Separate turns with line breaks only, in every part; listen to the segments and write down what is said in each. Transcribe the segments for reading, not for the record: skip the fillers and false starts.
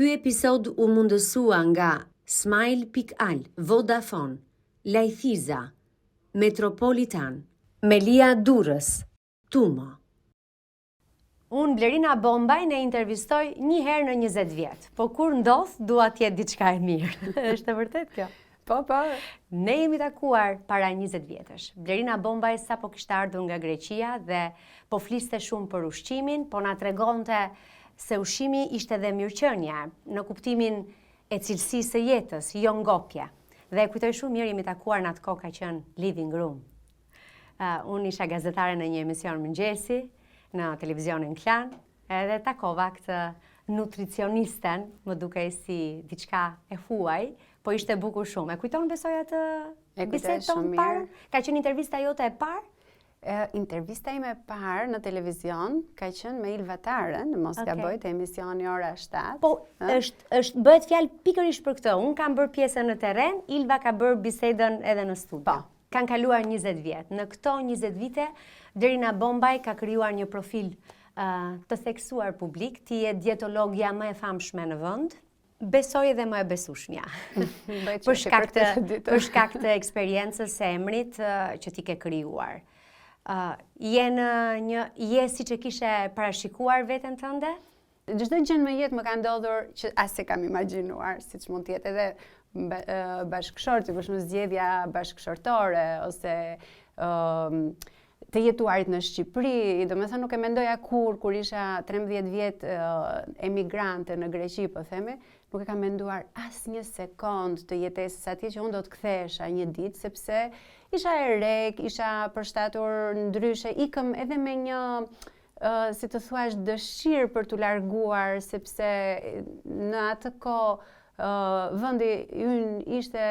Ky episod u mundësua nga Smile.al, Vodafone, Lajthiza, Metropolitan, Melia Durrës, Tumo.
Unë Blerina Bombaj ne intervistoj një herë në 20 vjet, po kur ndodh dua t'jetë diçka e mirë. Është e vërtet kjo?
Po.
Ne jemi takuar para 20 vjetësh. Blerina Bombaj sapo kishte ardhur nga Greqia dhe po fliste shumë për ushqimin, po na tregonte se ushqimi ishte dhe mirëqenia, në kuptimin e cilësisë së jetës, jo ngopje. Dhe e kujtoj shumë mirë, jemi takuar në atë kohë ka qenë Living Room. Unë isha gazetare në një emision mëngjesi, në televizionin Klan, edhe takova këtë nutricionisten, më dukej si diçka e huaj, po ishte bukur shumë. E kujton besoj atë bisedën tonë parë? Ka qenë intervista jote e parë?
Intervista ime e parë në televizion ka qenë me Ilva Tarën, në mos gaboj, te emisioni ora 7.
Po, është bëhet fjalë pikërisht për këtë. Unë kam bërë pjesën në terren, Ilva ka bërë bisedën edhe në studio.
Po.
Kanë kaluar 20 vjet. Në këto 20 vite, Blerina Bombaj ka krijuar një profil të theksuar publik, ti je dietologja më e famshme në vend. Besoj edhe më e besueshmja. Për shkak të eksperiencës së emrit që ti ke krijuar. Je siç e kishe parashikuar veten tënde?
Çdo gjë në jetë më ka ndodhur që as e kam imagjinuar, siç mund të jetë edhe bashkëshorti, për shembull zgjedhja bashkëshortore ose të jetuarit në Shqipëri, domethënë nuk e mendoja kur isha 13 vjet emigrante në Greqi, po themi, nuk e kam menduar asnjë sekond të jetesës atje që unë do të kthehesha një ditë, sepse isha e rek, isha përshtatur ndryshe, ikëm edhe me një, si të thuash, dëshirë për t'u larguar, sepse në atë kohë vendi ynë ishte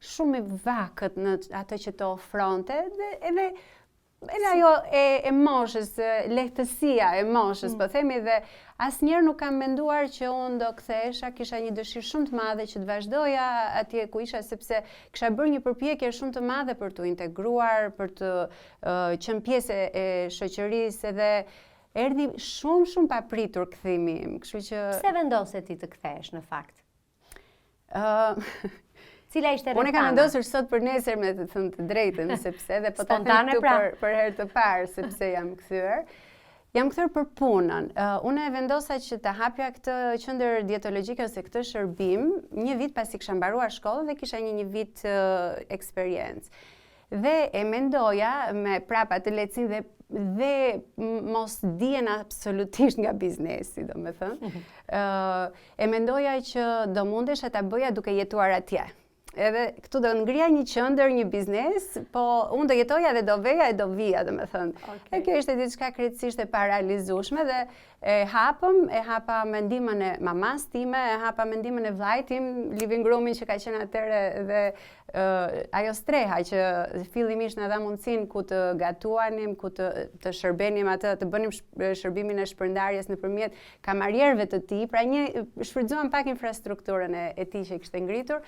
shumë i vakët në atë që të ofronte, dhe edhe ajo e moshës, lehtësia e moshës, po themi, dhe asnjëherë nuk kam menduar që unë do kthehesha, kisha një dëshirë shumë të madhe që të vazhdoja atje ku isha, sepse kisha bërë një përpjekje shumë të madhe për t'u integruar, për të qenë pjesë e shoqërisë, edhe erdhi shumë papritur kthimi im, kështu që
Pse vendose ti të kthehesh në fakt? Cila ishte rrethana?
Unë kam vendosur sot për nesër, me të thënë të drejtën, sepse edhe po ta them këtu për herë të parë, sepse jam kthyer. Jam kthyer për punën. Unë e vendosa që të hapja këtë qendër dietologjike ose këtë shërbim një vit pasi kisha mbaruar shkollën dhe kisha një vit eksperiencë. Dhe e mendoja me prapa të lehtësinë dhe mos dijen absolutisht nga biznesi, domethënë. E mendoja që do mundesha ta bëja duke jetuar atje. Edhe këtu do ngrija një qendër, një biznes, po unë do jetoja dhe do veja e do vija, domethënë. E kjo ishte diçka krejtësisht e paralizueshme dhe e hapa me ndihmën e mamas time, e hapa me ndihmën e vllait tim, Living Roomin që ka qenë atëre, dhe ajo streha që fillimisht na dha mundësinë ku të gatuanim, ku të shërbenim atë, të bënim shërbimin e shpërndarjes nëpërmjet kamarierëve të tij, pra shfrytzuam pak infrastrukturën e tij që kishte ngritur.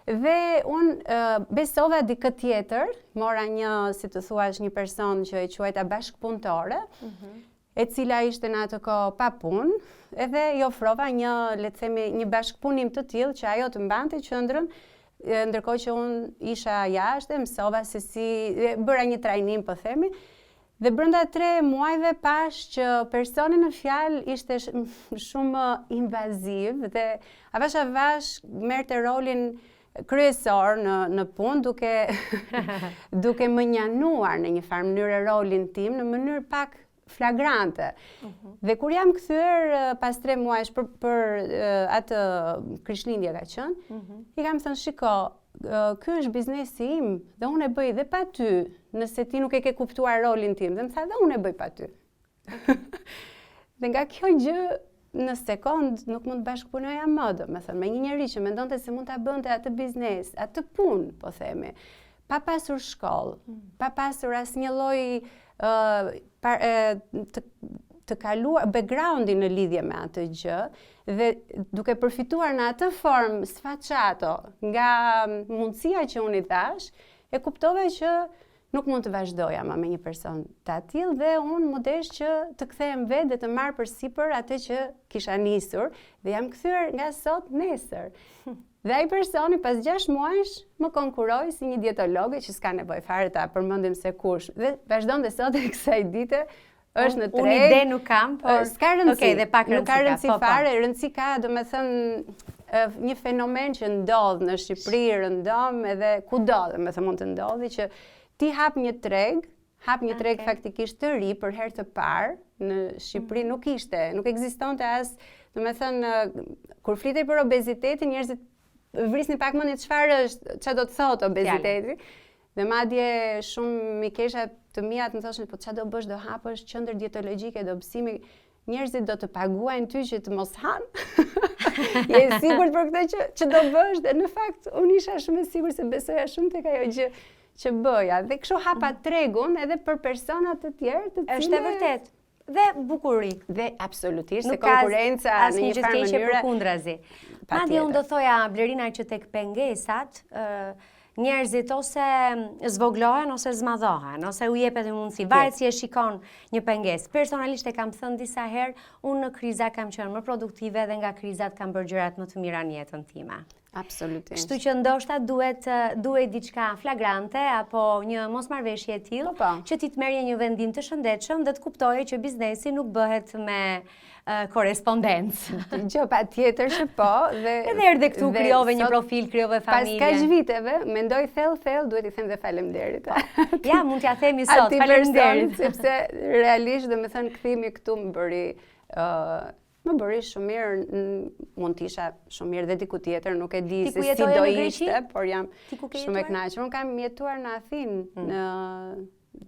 Dhe unë besova dikë tjetër, mora një, si të thuash, një person që e quajta bashkëpunëtore, e cila ishte në atë kohë pa punë, edhe i ofrova le të themi, një bashkëpunim të tillë që ajo të mbante qendrën, ndërkohë që unë isha jashtë, mësova se bëra një trajnim, po themi, dhe brenda 3 muajve pash që personi në fjalë ishte shumë invaziv dhe avash merrte rolin kryesor në punë, duke më njanuar në një farë mënyrë rolin tim në mënyrë pak flagrante. Dhe kur jam kthyer pas 3 muajsh për atë Krishtlindje ka qenë, i kam thënë, shiko, ky është biznesi im dhe unë e bëj dhe pa ty, nëse ti nuk e ke kuptuar rolin tim. Dhe më tha, dhe unë e bëj pa ty. Dhe nga kjo gjë, në sekond nuk mund të bashkëpunoja më, domethënë me një njerëz që mendonte se mund ta bënte atë biznes, atë punë, po themi, pa pasur shkollë, pa pasur asnjë lloj të kaluar background-in në lidhje me atë gjë, dhe duke përfituar në atë formë sfacciato nga mundësia që unë i thash, e kuptova që nuk mund të vazhdoja me një person të tillë dhe unë më desh që të kthehem vetë dhe të marr përsipër atë që kisha nisur dhe jam kthyer nga sot nesër. Dhe ai personi pas 6 muajsh më konkuroi si një dietologe që s'ka nevojë fare ta përmendim se kush. Dhe vazhdon dhe sot e kësaj dite është në treg.
Unë ide nuk kam, por
s'ka rëndësi.
Okej, dhe pak
nuk ka rëndësi fare, rëndësi ka, domethënë një fenomen që ndodh në Shqipëri, rëndom edhe kudo, domethënë mund të ndodhi që ti hap një treg faktikisht të ri për herë të parë në Shqipëri nuk ekzistonte as, domethënë kur flitej për obezitetin njerëzit vrisnin pak mendjen çfarë do të thotë obeziteti. Dhe madje shumë mikesha të mia të më thoshin, po çfarë do bësh, do hapësh qendër dietologjike, do bësimi, njerëzit do të paguajnë ty që të mos han. Je sigurt për këtë që do bësh? Dhe në fakt unë isha shumë e sigurt se besoja shumë tek ajo që bëja. Dhe kështu hapa tregun edhe për persona të tjerë të cilët
është e vërtet. Dhe bukuri.
Dhe absolutisht, se konkurenca në një farë mënyrë
përkundrazi. Madje unë do thoja, Blerina, që tek pengesat, njerëzit ose zvoglohen ose zmadhohen, ose u jepet një mundësi. Varet si e shikon një pengesë. Personalisht e kam thënë disa herë, unë në kriza kam qenë më produktive dhe nga krizat kam bërë gjërat më të mira në jetën time.
Absolutisht.
Kështu që ndoshta duhet diçka flagrante apo një mosmarrveshje e tillë që ti të merrje një vendim të shëndetshëm dhe të kuptoje që biznesi nuk bëhet me korrespondencë.
Jo, patjetër që po.
Edhe erdhe këtu, krijove një profil, krijove familje.
Pas kaq viteve, mendoj thellë, duhet i them dhe faleminderit.
Ja, mund t'ja themi sot, faleminderit.
Sepse realisht, domethënë, kthimi këtu më bëri shumë mirë, mund t'isha shumë mirë dhe diku tjetër, nuk e di se si do ishte, por jam shumë e kënaqur. Unë kam jetuar në Athinë në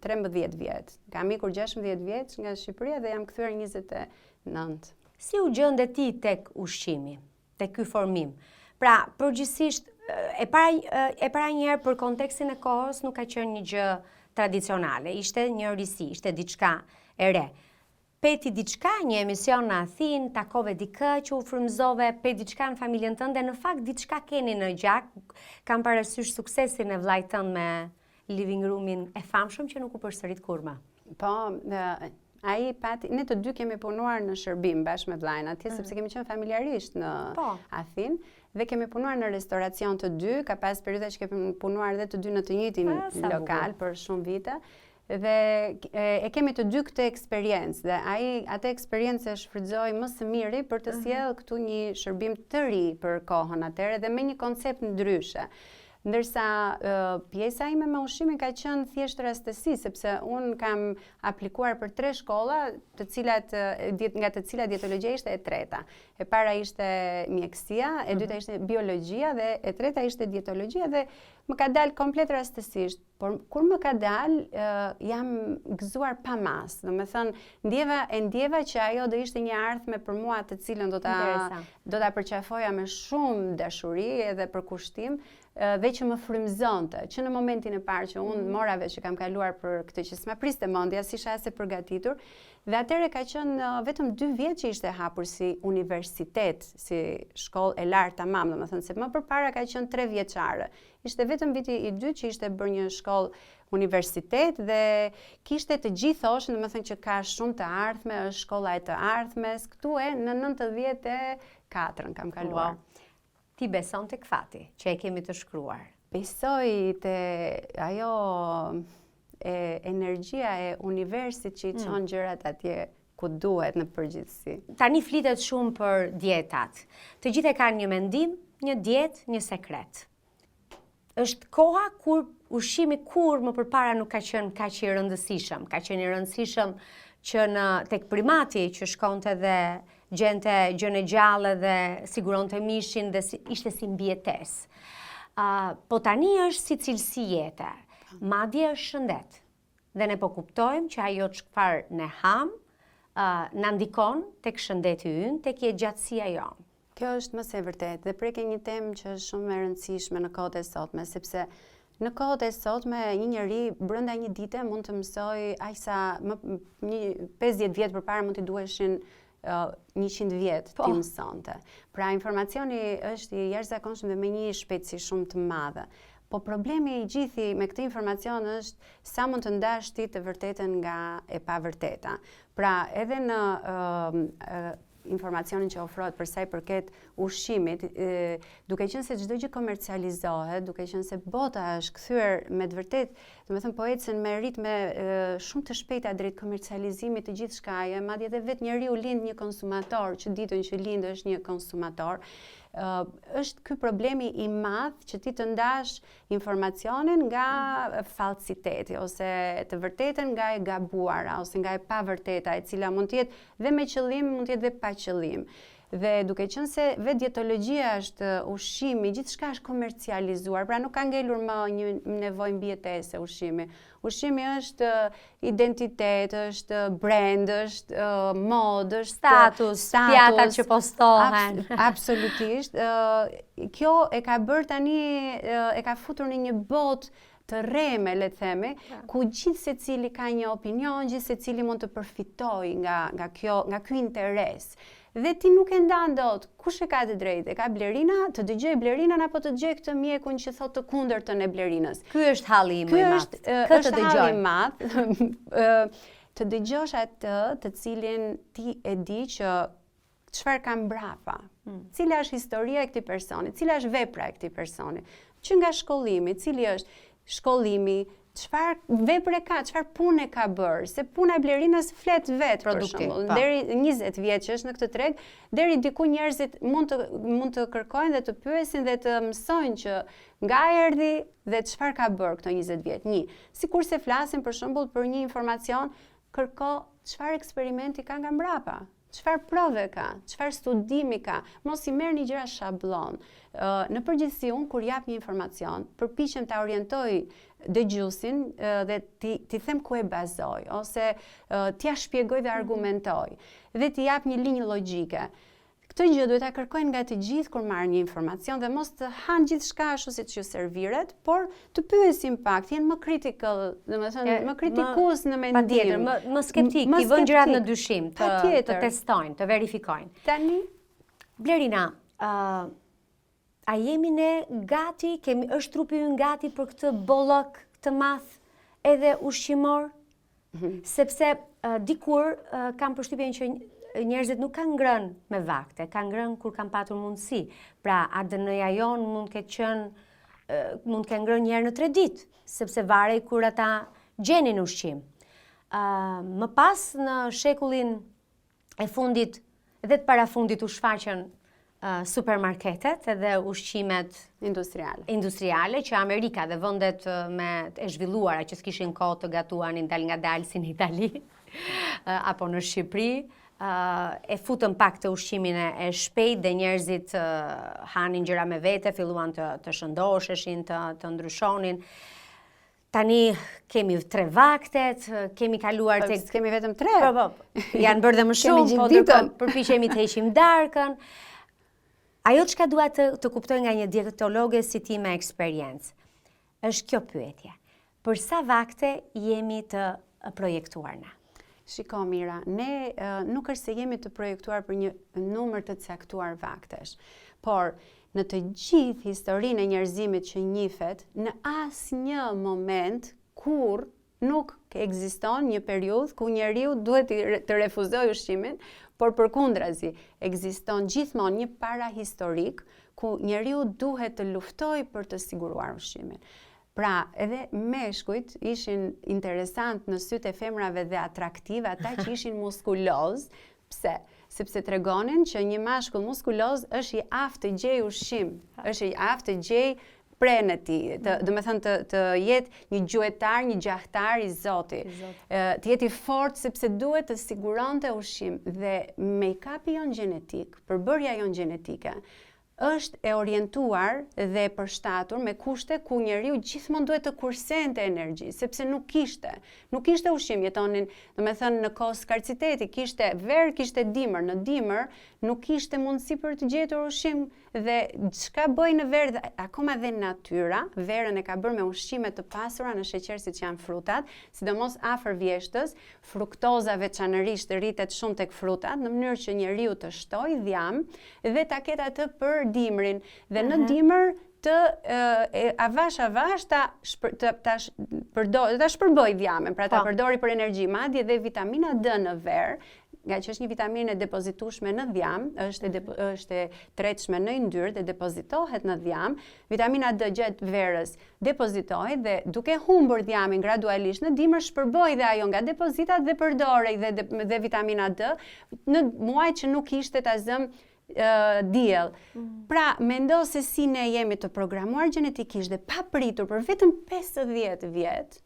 13 vjet. Kam ikur 16 vjeç nga Shqipëria dhe jam kthyer 29.
Si u gjende ti tek ushqimi, tek ky formim? Pra, përgjithsisht e para një herë për kontekstin e kohës nuk ka qenë një gjë tradicionale, ishte një risi, ishte diçka e re. Peti diçka, një emision në Athinë, takove dikë që u frymëzove, peti diçka në familjen tënde, në fakt diçka keni në gjak, kam parasysh suksesin e vllajt tënd me living roomin e famshëm që nuk u përsërit kurrë.
Po, ai pati, ne të dy kemi punuar në shërbim bashkë me vllajën atje, sepse kemi qenë familjarisht në Athinë dhe kemi punuar në restoracion të dy, ka pas periudha që kemi punuar edhe të dy në të njëjtin lokal për shumë vite. Dhe e kemi të dy këtë eksperiencë dhe atë eksperiencë e shfrytëzoi më së miri për të sjellë këtu një shërbim të ri për kohën atëre dhe me një koncept ndryshe. Ndërsa pjesa ime me ushqimin ka qenë thjesht rastësi, sepse unë kam aplikuar për 3 shkolla, nga të cilat dietologjia ishte e treta. E para ishte mjekësia, e dyta ishte biologjia dhe e treta ishte dietologjia dhe më ka dalë komplet rastësisht. Por kur më ka dalë, jam gëzuar pa mas. Domethënë, ndjeva që ajo do ishte një ardhme për mua të cilën do ta përqafoja me shumë dashuri edhe për kushtim. Dhe që më frymëzonte, që në momentin e parë që unë mora vesh që kam kaluar për këtë që s'ma priste mendja, si isha as e përgatitur, dhe atëherë ka qenë vetëm 2 vjet që ishte hapur si universitet, si shkollë e lartë tamam, domethënë se më përpara ka qenë 3 vjeçare. Ishte vetëm viti i dytë që ishte bërë një shkollë universitet dhe kishte të gjithë thoshin, domethënë që ka shumë të ardhme, është shkolla e të ardhmes, këtu në 94-ën kam kaluar.
Ti beson tek fati, që e kemi të shkruar?
Besoj te ajo energjia e universit që i çon gjërat atje ku duhet në përgjithësi.
Tani flitet shumë për dietat. Të gjithë e kanë një mendim, një dietë, një sekret. Është koha kur ushqimi kur më përpara nuk ka qenë kaq i rëndësishëm, ka qenë i rëndësishëm që tek primati që shkonte dhe gjente gjën e gjallë dhe siguronte mishin dhe ishte si mbijetesë. Po tani është si cilësi jete, madje është shëndet. Dhe ne po kuptojmë që ajo çfarë ne ham na ndikon tek shëndeti ynë, tek jetëgjatësia jonë.
Kjo është më së vërtetë dhe preke një temë që është shumë e rëndësishme në kohët e sotme, sepse në kohët e sotme një njeri brenda një dite mund të mësoj aq sa 50 vjet përpara mund t'i duheshin 100 vjet ti mësonte. Pra informacioni është i jashtëzakonshëm dhe me një shpejtësi shumë të madhe. Po problemi i gjithi me këtë informacion është sa mund të ndash ti të vërtetën nga e pa vërteta. Pra edhe në informacionin që ofrohet për sa i përket ushqimit, duke qenë se çdo gjë komercializohet, duke qenë se bota është kthyer me të vërtet, domethënë po ecën me ritme shumë të shpejta drejt komercializimit të gjithçkaje, madje edhe vetë njeriu lind një konsumator, që ditën që lind është një konsumator. Është ky problemi i madh që ti të ndash informacionin nga falsiteti ose të vërtetën nga e gabuara ose nga e pa vërteta, e cila mund të jetë dhe me qëllim, mund të jetë dhe pa qëllim. Dhe duke qenë se vetë dietologjia është ushqimi, gjithçka është komercializuar, pra nuk ka ngelur më një nevojë mbijetese ushqimi. Ushqimi është identitet, është brand, është modë, është
status, pjatat që postohen.
Absolutisht. Kjo e ka bërë tani, e ka futur në një botë të rreme, le të themi, ku gjithë secili ka një opinion, gjithë secili mund të përfitojë nga ky interes. Dhe ti nuk e ndan dot, kush e ka të drejtë? E ka Blerina, të dëgjoj Blerinën apo të dëgjoj këtë mjekun që thotë të kundërtën e Blerinës?
Ky është halli im i madh.
Është halli i madh. Të dëgjosh atë të cilin ti e di që çfarë ka mbrapa. Cila është historia e këtij personi, cila është vepra e këtij personi. Që nga shkollimi, cili është shkollimi, çfarë vepre ka, çfarë punë ka bërë, se puna e Blerinës flet vetë për shembull. Deri 20 vjeç që është në këtë treg, deri diku njerëzit mund të kërkojnë dhe të pyesin dhe të mësojnë që nga erdhi dhe çfarë ka bërë këto 20 vjet. Sikurse flasin për shembull për një informacion, kërko çfarë eksperimenti ka nga mbrapa. Çfarë prove ka, çfarë studimi ka, mos i merrni gjëra shablon. Në përgjithësi unë kur jap një informacion, përpiqem ta orientoj dëgjuesin dhe ti them ku e bazoj, ose t'ia shpjegoj dhe argumentoj, dhe t'i jap një linjë logjike. Këtë gjë duhet ta kërkojnë nga të gjithë kur marrin një informacion dhe mos të hanë gjithçka ashtu siç ju serviret, por të pyesin pak, të jenë më critical, domethënë më kritikues në mendim.
Patjetër, më skeptik, i vënë gjërat në dyshim, të testojnë, të verifikojnë.
Tani,
Blerina, a jemi ne gati, është trupi ynë gati për këtë bollok të madh edhe ushqimor? Sepse dikur kam përshtypjen që njerëzit nuk kanë ngrënë me vakte, kanë ngrënë kur kanë patur mundësi. Pra, ADN-ja jon mund të kenë ngrënë një herë në 3 ditë, sepse varej kur ata gjenin ushqim. Më pas në shekullin e fundit dhe të parafundit u shfaqën supermarketet edhe ushqimet industriale që Amerika dhe vendet e zhvilluara që s'kishin kohë të gatuanin dal nga dal si në Itali apo në Shqipëri, e futën pak të ushqimin e shpejt dhe njerëzit hanin gjëra me vete, filluan të shëndosheshin, të ndryshonin. Tani kemi 3 vaktet, kemi kaluar tek...
Kemi vetëm 3?
Po, janë bërë dhe më shumë, po ndërkohë përpiqemi të heqim darkën. Ajo çka dua të kuptoj nga një dietologe si ti me eksperiencë, është kjo pyetje. Për sa vakte jemi të projektuar na?
Shiko Mira, ne nuk është se jemi të projektuar për një numër të caktuar vaktesh, por në të gjithë historinë e njerëzimit që njihet, në asnjë moment kur nuk ekziston një periudhë ku njeriu duhet të refuzojë ushqimin, por përkundrazi, ekziston gjithmonë një parahistorik ku njeriu duhet të luftojë për të siguruar ushqimin. Pra, edhe meshkujt ishin interesant në sytë e femrave dhe atraktiv ata që ishin muskuloz. Pse? Sepse tregonin që një mashkull muskuloz është i aftë të gjej ushqim, është i aftë të gjej prenë e tij, domethënë të jetë një gjuetar, një gjahtar i Zotit. Të jetë i fortë sepse duhet të siguronte ushqim dhe make-upi jon gjenetik, përbërja jon gjenetike, është e orientuar dhe përshtatur me kushte ku njeriu gjithmonë duhet të kursente energji, sepse nuk kishte ushqim, jetonin, domethënë në kohë skarciteti, kishte verë, kishte dimër, në dimër nuk kishte mundësi për të gjetur ushqim dhe çka bëj në verë, akoma dhe natyra, verën e ka bërë me ushqime të pasura në sheqer siç janë frutat, sidomos afër vjeshtës, fruktoza veçanërisht rritet shumë tek frutat në mënyrë që njeriu të shtojë dhjam dhe ta ketë atë për për dimrin dhe në dimër të avash ta shpërboj dhjamin, pra ta përdori për energji, madje dhe vitamina D në ver, nga që është një vitaminë e depozitueshme në dhjam, është e tretshme në yndyrë dhe depozitohet në dhjam, vitamina D gjatë verës depozitohet dhe duke humbur dhjamin gradualisht në dimër shpërboj dhe ajo nga depozitat dhe përdorej dhe vitamina D në muaj që nuk ishte ta zëm diell. Pra, mendo se si ne jemi të programuar gjenetikisht dhe papritur për vetëm 50 vjet,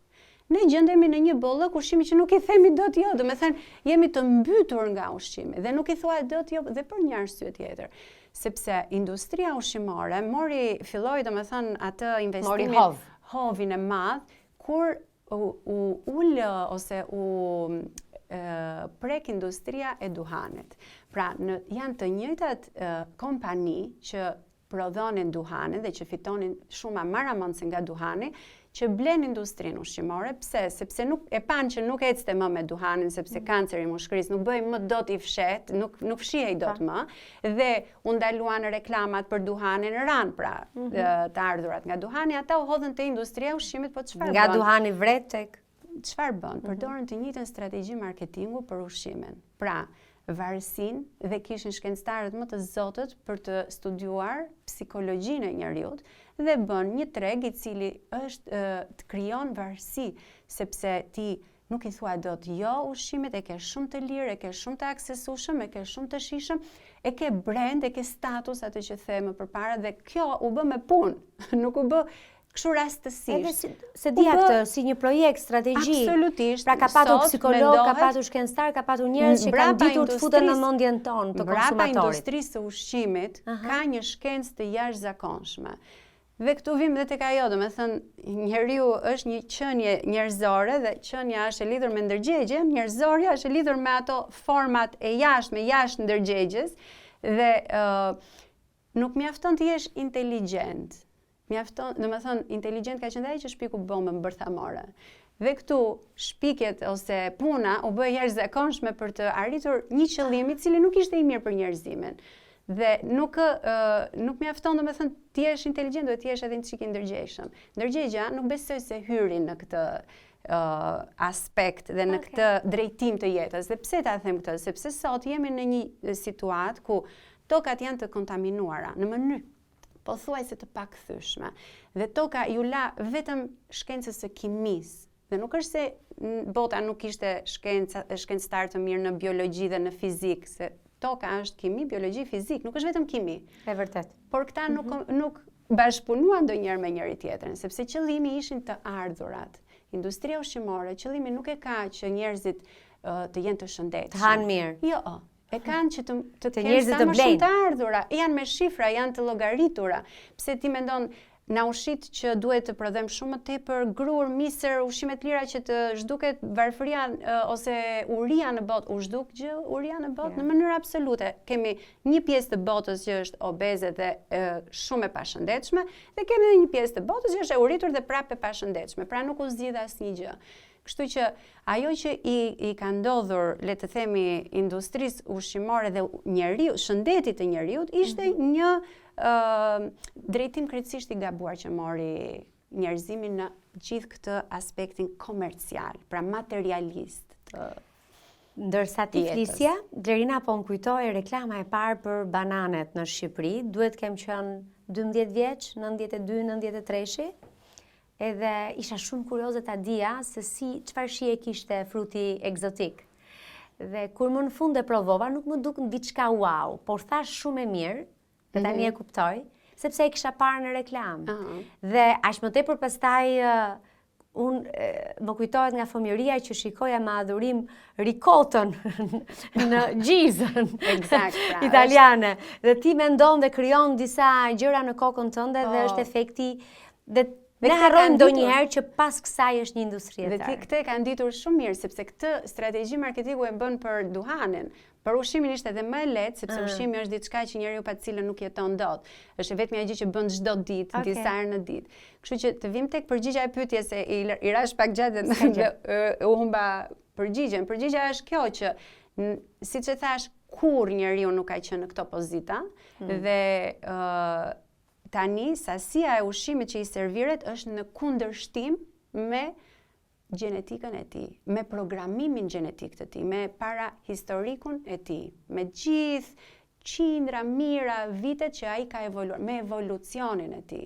ne gjendemi në një bollëk ushqimi që nuk i themi dot jo, do me thënë jemi të mbytur nga ushqimi dhe nuk i thua dot jo dhe për një arsye tjetër. Sepse industria ushqimore filloi do me thënë atë investimin hovin e madh kur prek industria e duhanit. Pra, janë të njëjtat kompani që prodhonin duhanin dhe që fitonin shumë maramondse nga duhani, që blen industrinë ushqimore. Pse? Sepse e pan që nuk ecte më me duhanin, sepse kanceri i mushkërisë nuk bëj më dot i fshet, nuk fshihej dot më, dhe u ndaluan reklamat për duhanin ran, pra të ardhurat nga duhani, ata u hodhën te industria e ushqimit, po çfarë bën?
Nga duhani vret tek
çfarë bën? Përdorën të njëjtën strategji marketingu për ushqimin. Pra, varësinë dhe kishin shkencëtarët më të zotët për të studiuar psikologjinë e njeriut dhe bën një treg i cili të krijon varësi, sepse ti nuk i thua dot jo ushqimit, e ke shumë të lirë, e ke shumë të aksesueshëm, e ke shumë të shijshëm, e ke brand, e ke status, atë që them më përpara, dhe kjo u bë me punë, nuk u bë kështu rastësisht.
Edhe se dia këtë si një projekt, strategji.
Absolutisht.
Pra ka patur psikolog, ka patur shkencëtar, ka patur njerëz që kanë ditur të futen në mendjen tonë të konsumatorit.
Brapa industrisë së ushqimit ka një shkencë të jashtëzakonshme. Dhe këtu vim dhe tek ajo, do me thënë, njeriu është një qenie njerëzore dhe qenia është e lidhur me ndërgjegjen, njerëzorja është e lidhur me ato format e jashtme, jashtë ndërgjegjes, dhe nuk mjafton të jesh inteligjent. Mjafton, do me thënë, inteligjent ka qenë ai që shpiku bombën bërthamore. Dhe këtu shpikjet ose puna u bë jashtëzakonshme për të arritur një qëllim i cili nuk ishte i mirë për njerëzimin. Dhe nuk mjafton, do me thënë, ti jesh inteligjent, duhet ti jesh edhe një çik i ndërgjegjshëm. Ndërgjegja nuk besoj se hyri në këtë aspekt dhe në këtë drejtim të jetës. Dhe pse ta them këtë? Sepse sot jemi në një situatë ku tokat janë të kontaminuara në mënyrë pothuajse të pakthyeshme. Dhe toka ju la vetëm shkencës së kimisë. Dhe nuk është se bota nuk ishte shkencëtar të mirë në biologji dhe në fizikë, se toka është kimi, biologji, fizik, nuk është vetëm kimi.
E vërtet.
Por këta nuk bashkëpunuan ndonjëherë me njëri tjetrin, sepse qëllimi ishin të ardhurat. Industria ushqimore, qëllimi nuk e ka që njerëzit të jenë të shëndetshëm.
Të hanë mirë.
Jo, e kanë që të kenë sa më shumë të ardhura, janë me shifra, janë të llogaritura. Pse ti mendon na ushqit që duhet të prodhojmë shumë më tepër grur, misër, ushqime të lira që të zhduket varfëria ose uria në botë, u zhduk gjë uria në botë në mënyrë absolute. Kemi një pjesë të botës që është obeze dhe shumë e pashëndetshme, dhe kemi edhe një pjesë të botës që është e uritur dhe prapë e pashëndetshme. Pra nuk u zgjidh asnjë gjë. Kështu që ajo që i ka ndodhur, le të themi, industrisë ushqimore dhe shëndetit të njeriut, ishte një drejtim krejtësisht i gabuar që mori njerëzimin në gjithë këtë aspektin komercial, pra materialist.
Ndërsa ti flisja, Blerina po më kujtoi reklama e parë për bananet në Shqipëri, duhet kem qenë 12 vjeç, 92, 93. Edhe isha shumë kurioze ta dija se çfarë shije kishte fruti egzotik. Dhe kur më në fund e provova, nuk më duk diçka wow, por thash shumë e mirë, dhe tani e kuptoj, sepse e kisha parë në reklam. Dhe aq më tepër pastaj më kujtohet nga fëmijëria që shikoja me adhurim ricotën në gjizën italiane. Dhe ti mendon dhe krijon disa gjëra në kokën tënde dhe është efekti dhe ne harrojmë ndonjëherë që pas kësaj është një industri e tërë.
Dhe këtë e kanë ditur shumë mirë, sepse këtë strategji marketingu e bën për duhanin. Për ushqimin ishte edhe më e lehtë, sepse ushqimi është diçka që njeriu pa cilën nuk jeton dot. Është vetëm ajo që bën çdo ditë, disa herë në ditë. Kështu që të vim tek përgjigja e pyetjes se i rash pak gjatë u humba përgjigjen. Përgjigja është kjo që siç e thash, kur njeriu nuk ka qenë në këto pozita dhe tani sasia e ushqimit që i serviret është në kundërshtim me gjenetikën e tij, me programimin gjenetik të tij, me parahistorikun e tij, me gjithë qindra, mira vitet që ai ka evoluar, me evolucionin e tij.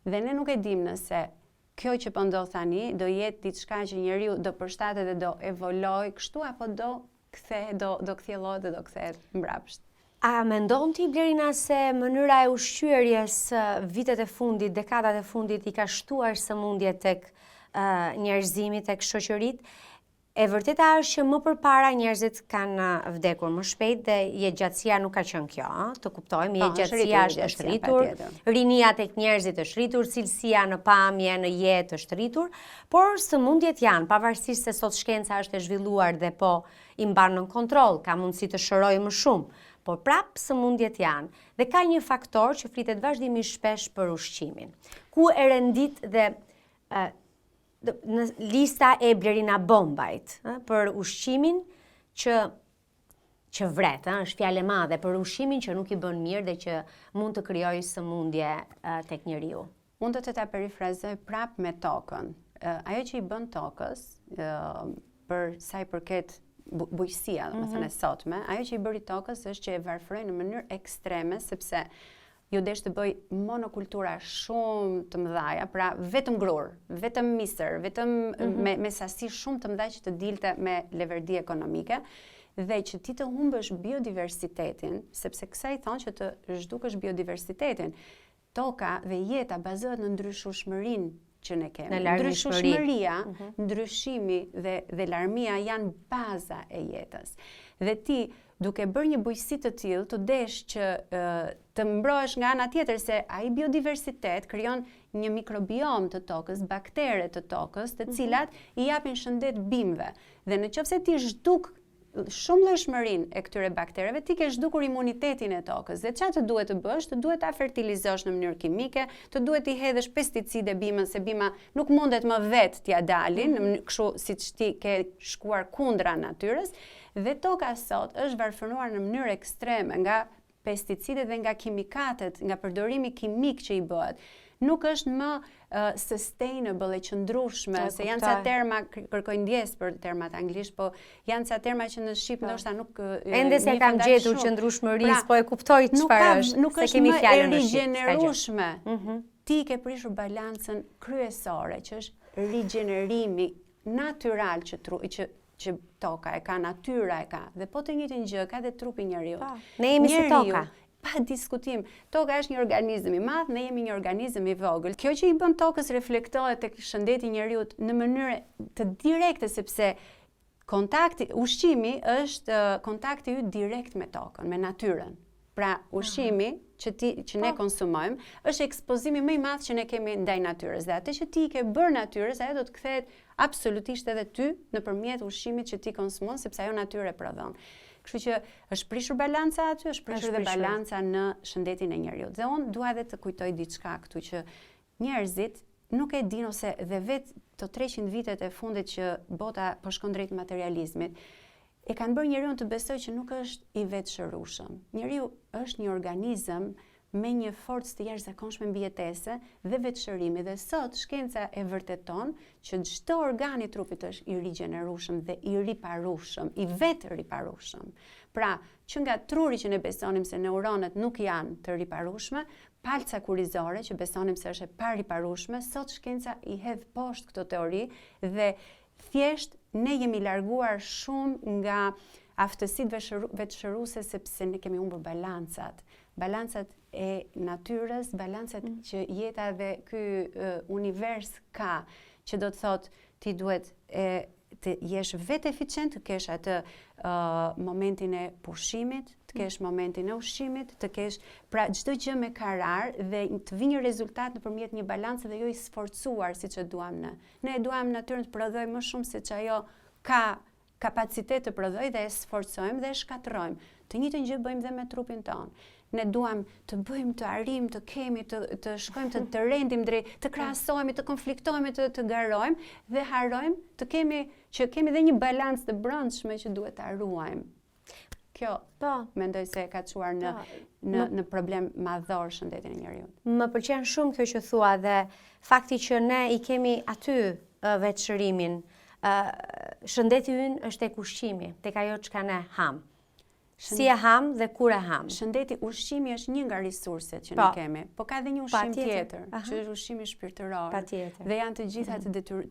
Dhe ne nuk e dim nëse kjo që po ndodh tani do jetë diçka që njeriu do përshtatet dhe do evoloj kështu apo do kthjellohet dhe do kthehet mbrapsht.
A mendon ti, Blerina, se mënyra e ushqyerjes vitet e fundit, dekadat e fundit i ka shtuar sëmundje tek njerëzimi, tek shoqëritë? E vërteta është që më përpara njerëzit kanë vdekur më shpejt dhe jetëgjatësia nuk ka qenë kjo, të kuptojmë, jetëgjatësia është rritur, rinia tek njerëzit është rritur, cilësia në pamje, në jetë është rritur, por sëmundjet janë, pavarësisht se sot shkenca është e zhvilluar dhe po i mban në kontroll, ka mundësi të shërojë më shumë, por prapë sëmundjet janë. Dhe ka një faktor që flitet vazhdimisht shpesh për ushqimin. Ku e rendit dhe në lista e Blerina Bombajt për ushqimin që vret, është fjalë e madhe, për ushqimin që nuk i bën mirë dhe që mund të krijojë sëmundje tek njeriu.
Unë do të ta perifrazoj prapë me tokën. Ajo që i bën tokës, për sa i përket bujqësia, domethënë e sotme, ajo që i bëri tokës është që e varfëroi në mënyrë ekstreme, sepse ju desh të bëj monokultura shumë të mëdhaja, pra vetëm grur, vetëm misër, vetëm me sasi shumë të mëdha që të dilte me leverdi ekonomike, dhe që ti të humbësh biodiversitetin, sepse kësaj thonë që të zhdukësh biodiversitetin. Toka dhe jeta bazohet në ndryshueshmërinë që ne kemi. Ndryshueshmëria, ndryshimi dhe larmia janë baza e jetës. Dhe ti duke bërë një bujqësi të tillë, të desh që të mbrohesh nga ana tjetër, se ai biodiversitet krijon një mikrobiom të tokës, baktere të tokës, të cilat i japin shëndet bimëve. Dhe nëse ti zhduk shumë llojshmërinë e këtyre baktereve, ti ke zhdukur imunitetin e tokës. Dhe çfarë të duhet të bësh? Të duhet ta fertilizosh në mënyrë kimike, të duhet i hedhësh pesticide bimën, se bima nuk mundet më vetë t'ia dalin, kështu siç ti ke shkuar kundra natyrës. Dhe toka sot është varfëruar në mënyrë ekstreme nga pesticidet dhe nga kimikatet, nga përdorimi kimik që i bëhet. Nuk është më sustainable e qëndrueshme, se janë ca terma, kërkoj ndjes për termat anglisht, po janë ca terma që në shqip ndoshta nuk
ende se kam gjetur qëndrueshmërisë, po e kuptoj çfarë është.
Nuk është më e rigjenerueshme. Ti ke prishur balancën kryesore, që është rigjenerimi natyral që toka e ka, natyra e ka, dhe po të njëjtin gjë ka dhe trupi njeriu.
Ne jemi si toka.
Pa diskutim, toka është një organizëm i madh, ne jemi një organizëm i vogël. Kjo që i bën tokës reflektohet tek shëndeti i njeriu në mënyrë të direkte, sepse ushqimi është kontakti yt direkt me tokën, me natyrën. Pra, ushqimi që ne konsumojmë është ekspozimi më i madh që ne kemi ndaj natyrës. Dhe atë që ti ke bërë natyrës, ajo do të kthehet absolutisht edhe ty nëpërmjet ushqimit që ti konsumon, sepse ajo natyrë e prodhon. Kështu që është prishur balanca aty, është prishur dhe balanca në shëndetin e njeriu. Dhe unë dua edhe të kujtoj diçka këtu, që njerëzit nuk e dinë, ose dhe vetë të 300 vitet e fundit që bota po shkon drejt materializmit, e kanë bërë njeriu të besojë që nuk është i vetshërueshëm. Njeriu është një organizëm me një forcë të jashtëzakonshme mbijetese dhe vetshërimi, dhe sot shkenca e vërteton që çdo organ i trupit është i rigjenerueshëm dhe i riparueshëm, i vetë riparueshëm. Pra, që nga truri që ne besonim se neuronet nuk janë të riparueshme, palca kurizore që besonim se është e pariparueshme, sot shkenca i hedh poshtë këtë teori dhe thjesht ne jemi larguar shumë nga aftësitë vetshëruese, sepse ne kemi humbur balancat e natyrës, balancat që jeta dhe ky univers ka, që do të thotë ti duhet të jesh vetë eficient, të kesh atë momentin e pushimit, të kesh momentin e ushqimit, të kesh pra çdo gjë me karar dhe të vi një rezultat nëpërmjet një balance dhe jo i sforcuar siç e duam ne. Ne e duam natyrën të prodhojë më shumë se ç'ajo ka kapacitet të prodhojë dhe e sforcojmë dhe e shkatërrojmë. Të njëjtën gjë bëjmë dhe me trupin tonë. Ne duam të bëjmë, të arrijmë, të kemi, të shkojmë, të rendim drejt, të krahasohemi, të konfliktohemi, të garojmë dhe harrojmë të kemi dhe një balancë të brendshme që duhet ta ruajmë. kjo mendoj se ka çuar në problem madhor shëndetin e njeriut.
Më pëlqen shumë kjo që thua dhe fakti që ne i kemi aty veçërimin. Shëndeti ynë është tek ushqimi, tek ajo çka ne ham. Si e ham dhe kur e ham.
Shëndeti, ushqimi është një nga resurset që ne kemi, po ka dhe një ushqim tjetër, që është ushqimi shpirtëror. Dhe janë të gjitha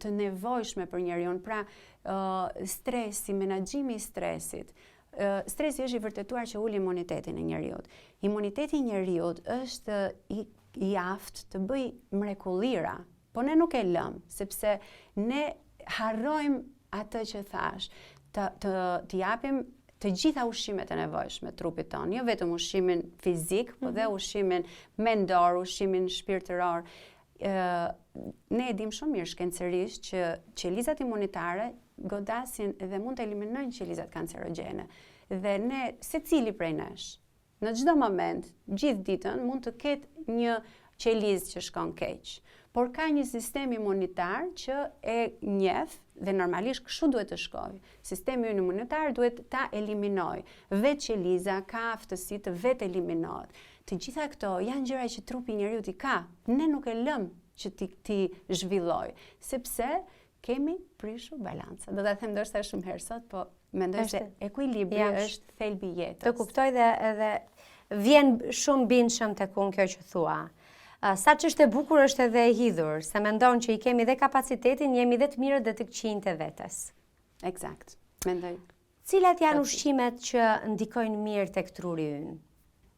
të nevojshme për njeriun. Pra, stresi, menaxhimi i stresit. Stresi është i vërtetuar që ul imunitetin e njeriut. Imuniteti i njeriut është i aftë të bëj mrekullira, po ne nuk e lëm, sepse ne harrojmë atë që thash, të japim të gjitha ushqimet e nevojshme trupit tonë, jo vetëm ushqimin fizik, po dhe ushqimin mendor, ushqimin shpirtëror. Ne e dim shumë mirë shkencërisht që qelizat imunitare godasin dhe mund të eliminojnë qelizat kancerogjene. Dhe ne, secili prej nesh, në çdo moment, gjithë ditën, mund të ketë një qelizë që shkon keq. Por ka një sistem imunitar që e njeh dhe normalisht kështu duhet të shkojë. Sistemi imunitar duhet ta eliminojë. Vetë qeliza ka aftësi të vetë eliminohet. Të gjitha këto janë gjëra që trupi i njeriu i ka. Ne nuk e lëm që ti zhvilloj, sepse kemi prishur balanca. Do ta them ndoshta shumë herë sot, po mendoj se ekuilibri është thelbi i jetës.
Të kuptoj dhe vjen shumë bindshëm tek unë kjo që thua. Sa që është e bukur është edhe e hidhur, se mendon që i kemi dhe kapacitetin, jemi dhe të mirët dhe të këqinjtë e vetes.
Eksakt, mendoj.
Cilat janë ushqimet që ndikojnë mirë tek truri ynë?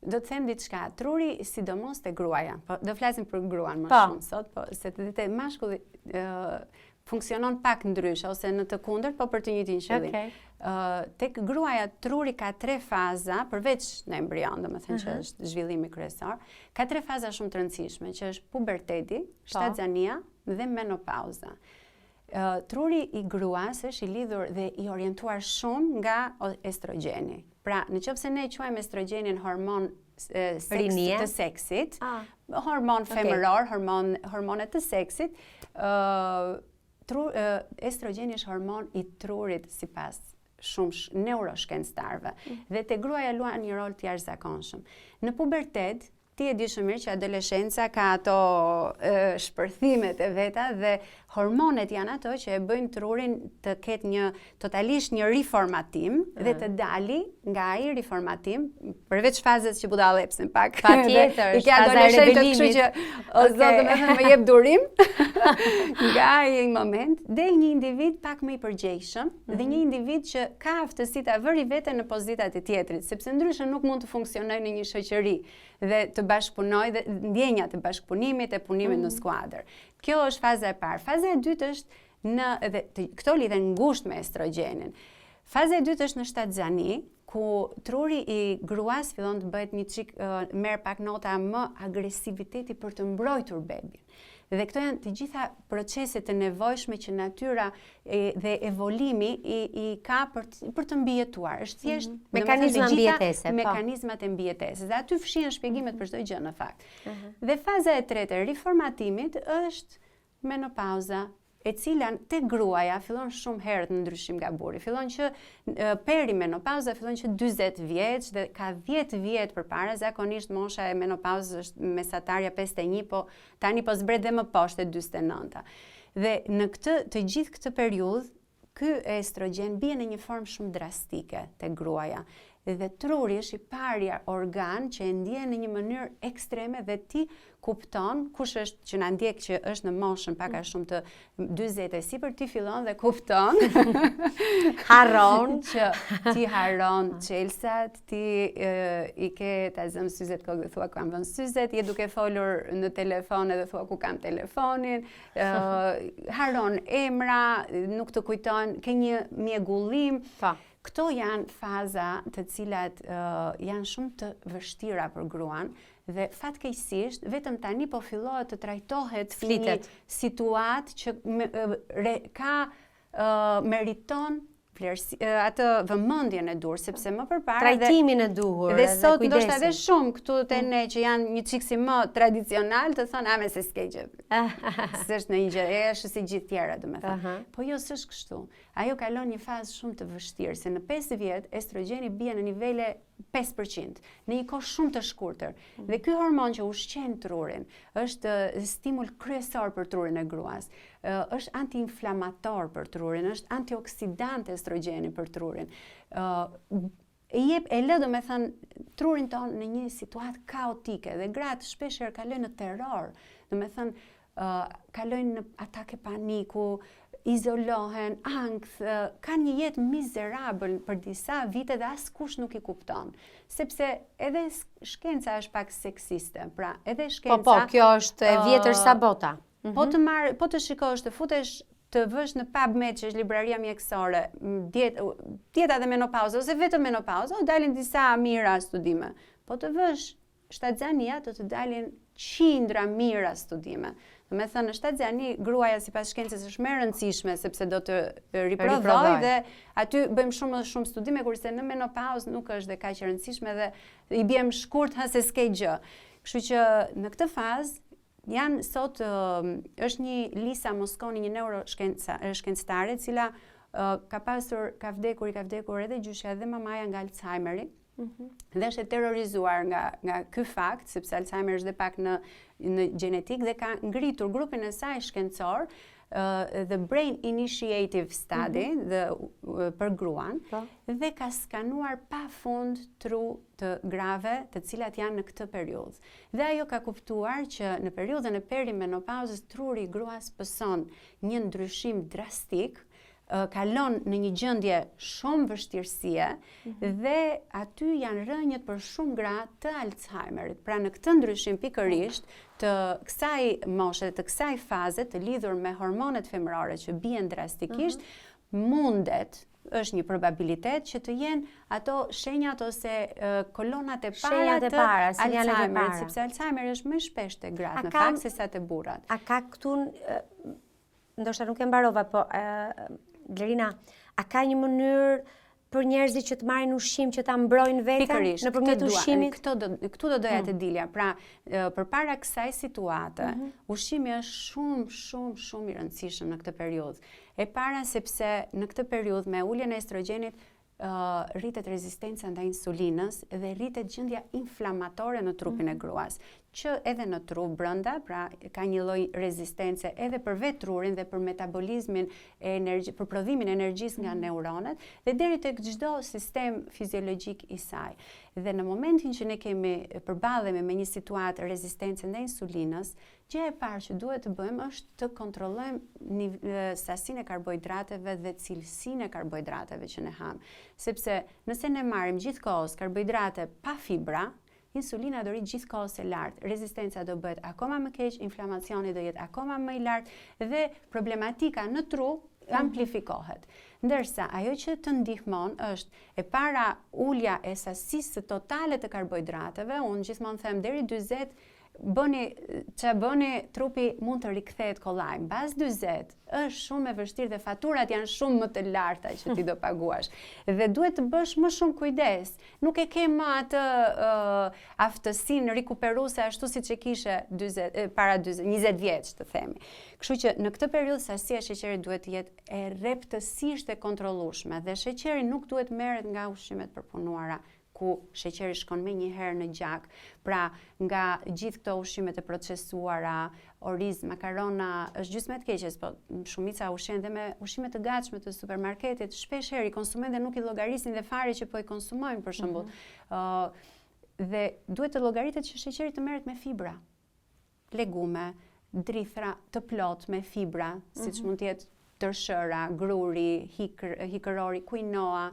Do të them diçka, truri sidomos te gruaja, po do flasim për gruan më shumë sot, po se te mashkulli funksionon pak ndryshe ose në të kundërt, po për të njëjtin qëllim. Tek gruaja truri ka 3 faza, përveç në embrion, domethënë që është zhvillimi kryesor, ka 3 faza shumë të rëndësishme, që është puberteti, shtatzania dhe menopauza. Truri i gruas është i lidhur dhe i orientuar shumë nga estrogeni. Pra, nëse ne quajmë estrogenin hormon të seksit, hormon femëror, hormonet të seksit, estrogeni është hormon i trurit sipas shumë neuroshkencëtarëve dhe te gruaja luan një rol të jashtëzakonshëm. Në pubertet, ti e di shumë mirë që adoleshenca ka ato shpërthimet e veta dhe hormonet janë ato që e bëjnë trurin të ketë totalisht një riformatim dhe të dali nga ai riformatim, përveç fazës që budallepsin pak.
Patjetër,
i ke adoleshentë, kështu që o zot, më jep durim. Nga ai moment del një individ pak më i përgjegjshëm dhe një individ që ka aftësi ta vëri veten në pozitat e tjetrit, sepse ndryshe nuk mund të funksionojë në një shoqëri dhe të bashkëpunoj dhe ndjenja të bashkëpunimit e punimit në skuadër. Kjo është faza e parë. Faza e dytë është këto lidhen ngushtë me estrogenin. Faza e dytë është në shtatzani, ku truri i gruas fillon të bëhet një çik merr pak nota më agresiviteti për të mbrojtur bebin. Dhe këto janë të gjitha proceset të nevojshme që natyra dhe evolimi i ka për të mbijetuar. Është thjesht mekanizmat e mbijetesës. Dhe aty fshihen shpjegimet për çdo gjë në fakt. Dhe faza e tretë e riformatimit është menopauza, e cila te gruaja fillon shumë herët në ndryshim nga burri. Fillon që perimenopauza fillon që 40 vjeç dhe ka 10 vjet përpara, zakonisht mosha e menopauzës është mesatarja 51, po tani po zbret dhe më poshtë 49. Dhe në të gjithë këtë periudhë, ky estrogen bie në një formë shumë drastike te gruaja. Dhe truri është i pari organ që e ndjen në një mënyrë ekstreme dhe ti kupton, kush është që na ndjek që është në moshën pak a shumë të 40 e sipër, ti fillon dhe kupton
harron
që ti harron çelsat, ti i ke ta zëm syzet kokë dhe thua kam vënë syzet, je duke folur në telefon edhe thua ku kam telefonin, harron emra, nuk të kujton, ke një mjegullim. Këto janë faza të cilat janë shumë të vështira për gruan dhe fatkeqësisht vetëm tani po fillohet të trajtohet si një situatë që meriton atë vëmendjen e dur, sepse më përpara
trajtimin e duhur
dhe sot ndoshta edhe shumë këtu te ne që janë një çiksi më tradicional të thonë me se s'ke gjë. S'është në një gjë, është si gjithë tjera, domethënë. Po jo s'është kështu. Ajo kalon një fazë shumë të vështirë, se në 5 vjet estrogeni bie në nivele 5%, në një kohë shumë të shkurtër. Dhe ky hormon që ushqen trurin është stimul kryesor për trurin e gruas. Është antiinflamator për trurin, është antioksidant estrogeni për trurin. E lë domethënë trurin ton në një situatë kaotike dhe gratë shpeshherë kalojnë në terror, domethënë kalojnë në atake paniku, izolohen, ankth, kanë një jetë mizerabël për disa vite dhe askush nuk i kupton. Sepse edhe shkenca është pak seksiste, pra edhe shkenca...
Po, kjo është e vjetër sa bota.
Po të shikosh, të futesh të vësh në PubMed, që është libraria mjekësore, dieta dhe menopauza, ose vetëm menopauza, dalin disa mira studime. Po të vësh shtatzania, të dalin qindra mira studime. Me thënë, në shtatzani, gruaja si pas shkencës është më e rëndësishme, sepse do të riprodhoj dhe aty bëjmë shumë studime, kurse në menopauzë nuk është dhe kaq e rëndësishme dhe i bjem shkurt se s'ke gjë. Kështu që në këtë fazë, janë sot, është një Lisa Mosconi, një neuroshkencëtare, cila ka vdekur edhe gjyshja dhe mamaja nga Alzheimeri, dhe është e terrorizuar nga ky fakt, sepse Alzheimer është dhe pak në gjenetik, dhe ka ngritur grupin e saj shkencor, the Brain Initiative Study për gruan, dhe ka skanuar pafund tru të grave të cilat janë në këtë periudhë. Dhe ajo ka kuptuar që në periudhën e perimenopauzës truri i gruas pëson një ndryshim drastik, kalon në një gjendje shumë vështirësie dhe aty janë rënjët për shumë gra të Alzheimerit. Pra në këtë ndryshim pikërisht të kësaj moshe, të kësaj faze të lidhur me hormonet femërore që bien drastikisht, mundet, është një probabilitet që të jenë ato shenjat ose kolonat e para të Alzheimerit, sepse Alzheimer është më shpesh te gratë në fakt se sa te burrat.
A ka këtu, ndoshta nuk e mbarova, po Blerina, a ka një mënyrë për njerëzit që të marrin ushqim që ta mbrojnë veten nëpërmjet ushqimit?
Këtu do doja të dilja. Pra, përpara kësaj situate, ushqimi është shumë i rëndësishëm në këtë periudhë. E para sepse në këtë periudhë me uljen e estrogenit rritet rezistenca ndaj insulinës dhe rritet gjendja inflamatore në trupin e gruas, që edhe në trup brenda, pra ka një lloj rezistence edhe për vetë trurin dhe për metabolizmin për prodhimin e energjisë nga neuronet dhe deri tek çdo sistem fiziologjik i saj. Dhe në momentin që ne kemi përballemi me një situatë rezistence ndaj insulinës, gjëja e parë që duhet të bëjmë është të kontrollojmë sasinë e karbohidrateve dhe cilësinë e karbohidrateve që ne ham. Sepse nëse ne marrim gjithkohës karbohidrate pa fibra, insulina do rritë gjithkohës e lartë, rezistenca do bëhet akoma më keq, inflamacioni do jetë akoma më i lartë dhe problematika në tru amplifikohet. Ndërsa ajo që të ndihmon është e para ulja e sasisë totale të karbohidrateve, unë gjithmonë them deri 40 bëni trupi mund të rikthehet kollaj. Mbas 40 është shumë e vështirë dhe faturat janë shumë më të larta që ti do paguash. Dhe duhet të bësh më shumë kujdes. Nuk e ke më atë aftësinë rikuperuese ashtu siç e kishe para 20 vjeç, të themi. Kështu që në këtë periudhë sasia e sheqerit duhet të jetë e rreptësisht e kontrollueshme dhe sheqeri nuk duhet merret nga ushqimet përpunuara, ku sheqeri shkon me një herë në gjak, pra nga gjithë këto ushqimet e procesuara, oriz, makarona, është gjysmë e keqes, po shumica ushqen dhe me ushqime të gatshme të supermarketit, shpesh herë i konsumojnë dhe nuk i llogarisin dhe fare që po i konsumojnë për shembull. Dhe duhet të llogaritet që sheqeri të merret me fibra. Legume, drithra të plot me fibra, siç mund të jetë tërshëra, gruri, hikërori, quinoa,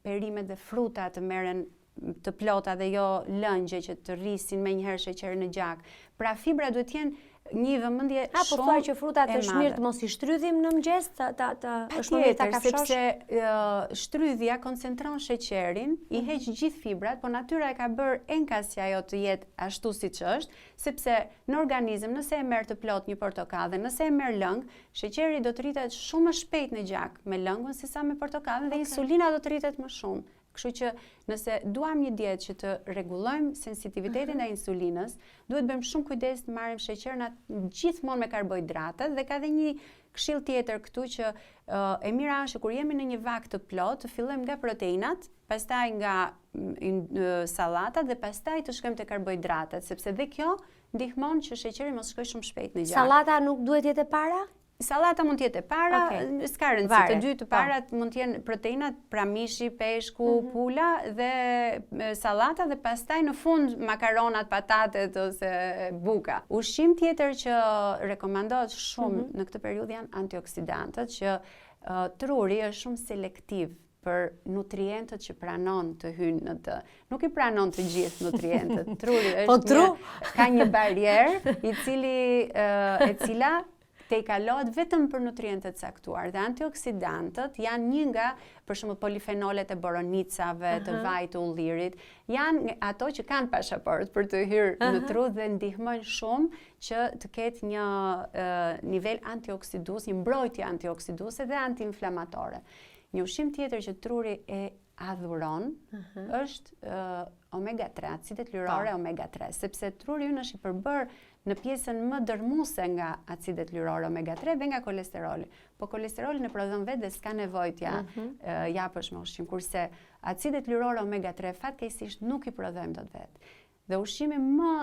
perimet dhe fruta të merren të plota dhe jo lëngje që të rrisin me njëherë sheqerin në gjak. Pra fibra duhet të jenë një vëmendje shumë
po thuaj që frutat është mirë të mos i shtrydhim në mëngjes, është mirë ta kafshosh.
Sepse shtrydhja koncentron sheqerin, i heq gjithë fibrat, po natyra e ka bërë enkas që ajo të jetë ashtu siç është, sepse në organizëm nëse e merr të plot një portokall dhe nëse e merr lëng, sheqeri do të rritet shumë më shpejt në gjak me lëngun sesa me portokallin dhe insulina do të rritet më shumë. Kështu që nëse duam një dietë që të rregullojmë sensitivitetin e insulinës, duhet bëjmë shumë kujdes të marrim sheqer gjithmonë me karbohidrate dhe ka dhe një këshill tjetër këtu që e mira është kur jemi në një vak të plot, të fillojmë nga proteinat, pastaj nga sallatat dhe pastaj të shkojmë te karbohidratet, sepse dhe kjo ndihmon që sheqeri mos shkojë shumë shpejt në gjak.
Sallata nuk duhet jetë e para?
Sallata mund të jetë e para, s'ka rëndësi, të dy të parat mund të jenë proteinat, pra mishi, peshku, pula dhe sallata dhe pastaj në fund makaronat, patatet ose buka. Ushqim tjetër që rekomandohet shumë në këtë periudhë janë antioksidantët, që truri është shumë selektiv për nutrientët që pranon të hynë në të. Nuk i pranon të gjithë nutrientët. Truri është ka një barierë e cila te i kalohet vetëm për nutrientet caktuar dhe antioksidantët janë një nga për shembull polifenolet e boronicave, të vajit të ullirit, janë ato që kanë pasaport për të hyrë në tru dhe ndihmojnë shumë që të ketë një nivel antioksidues, një mbrojtje antioksiduese dhe antiinflamatore. Një ushqim tjetër që truri e adhuron është omega 3, acidet lyrore omega 3, sepse truri ynë është i përbërë në pjesën më dërmuese nga acidet lyrore omega 3 dhe nga kolesteroli. Po kolesterolin e prodhon vetë dhe s'ka nevojë t'ja japësh me ushqim, kurse acidet lyrore omega 3 fatkeqësisht nuk i prodhojmë dot vetë. Dhe ushqimi më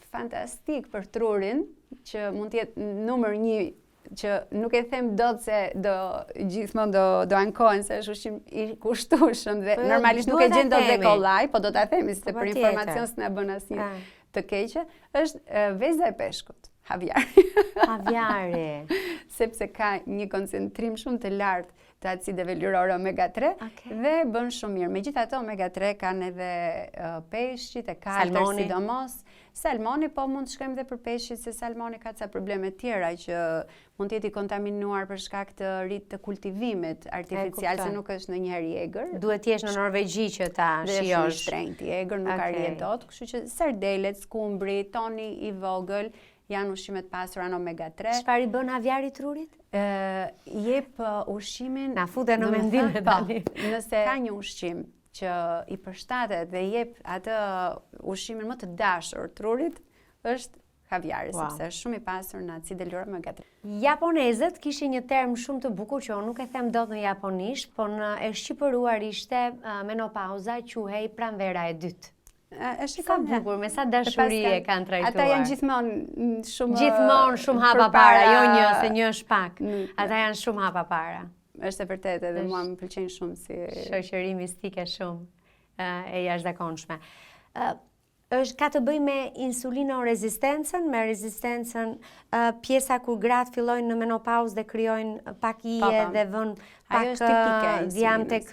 fantastik për trurin, që mund të jetë numër 1, që nuk e them dot se gjithmonë do ankohen se është ushqim i kushtueshëm dhe normalisht nuk e gjen dot dhe kollaj, po do ta themi se për informacion s'na bën asnjë të keqe, është veza e peshkut, haviari.
Haviari.
Sepse ka një koncentrim shumë të lartë të acideve lyrore omega 3 dhe bën shumë mirë. Megjithatë omega 3 kanë edhe peshqit, e kaltër sidomos. Salmoni, po mund të shkojmë dhe për peshqit, se salmoni ka ca probleme tjera që mund të jetë i kontaminuar për shkak të rit të kultivimit artificial, se nuk është ndonjëherë i egër.
Duhet t'jesh në Norvegji që ta shijosh.
Është shtrenjtë i egër, nuk arrin dot, kështu që sardelet, skumbri, toni i vogël janë ushqimet pasura në omega 3.
Çfarë i bën haviari trurit?
Jep ushqimin.
Na futen në mendim tani.
Nëse ka një ushqim që i përshtatet dhe jep atë ushqimin më të dashur trurit, është haviari, sepse është shumë i pasur në acide lyrore omega 3.
Japonezët kishin një term shumë të bukur që unë nuk e them dot në japonisht, po në e shqipëruar ishte menopauza, quhej pranvera e dytë.
Është
sa bukur, me sa dashuri e kanë trajtuar.
Ata janë gjithmonë
shumë hapa para, jo një se një është pak. Ata janë shumë hapa para.
Është e vërtetë dhe mua më pëlqen shumë si
shoqëri mistike shumë e jashtëzakonshme. Ka të bëjë me insulinorezistencën, me rezistencën pjesa kur gratë fillojnë në menopauzë dhe krijojnë pak hije dhe vën pak djam tek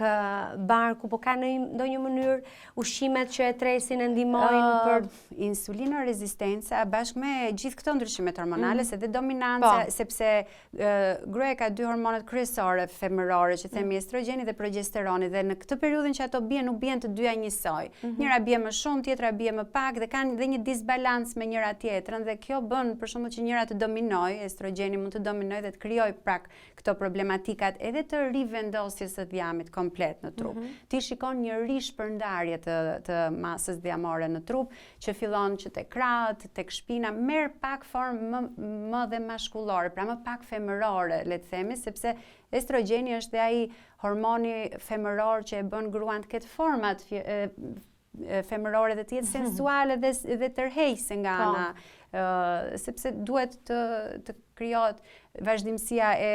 barku, po ka në ndonjë mënyrë ushqimet që e tresin e ndihmojnë për
insulinorezistenca bashkë me gjithë këto ndryshimet hormonale, se dhe dominanca, sepse gruaja ka dy hormonet kryesore femërore, që themi estrogeni dhe progesteroni, dhe në këtë periudhën që ato bien, nuk bien të dyja njësoj. Njëra bie më shumë, tjetra bie më pak dhe kanë dhe një disbalans me njëra tjetrën dhe kjo bën për shembull që njëra të dominojë, estrogeni mund të dominojë dhe të krijojë prak këto problematikat edhe të rivendosjes së dhjamit komplet në trup. Ti shikon një rishpërndarje të masës dhjamore në trup që fillon që tek krahët, tek shpina, merr pak formë më dhe mashkullore, pra më pak femërore, le të themi, sepse estrogeni është dhe ai hormoni femëror që e bën gruan të ketë format femërore dhe të jetë sensuale dhe tërheqëse nga ana, sepse duhet të krijohet vazhdimësia e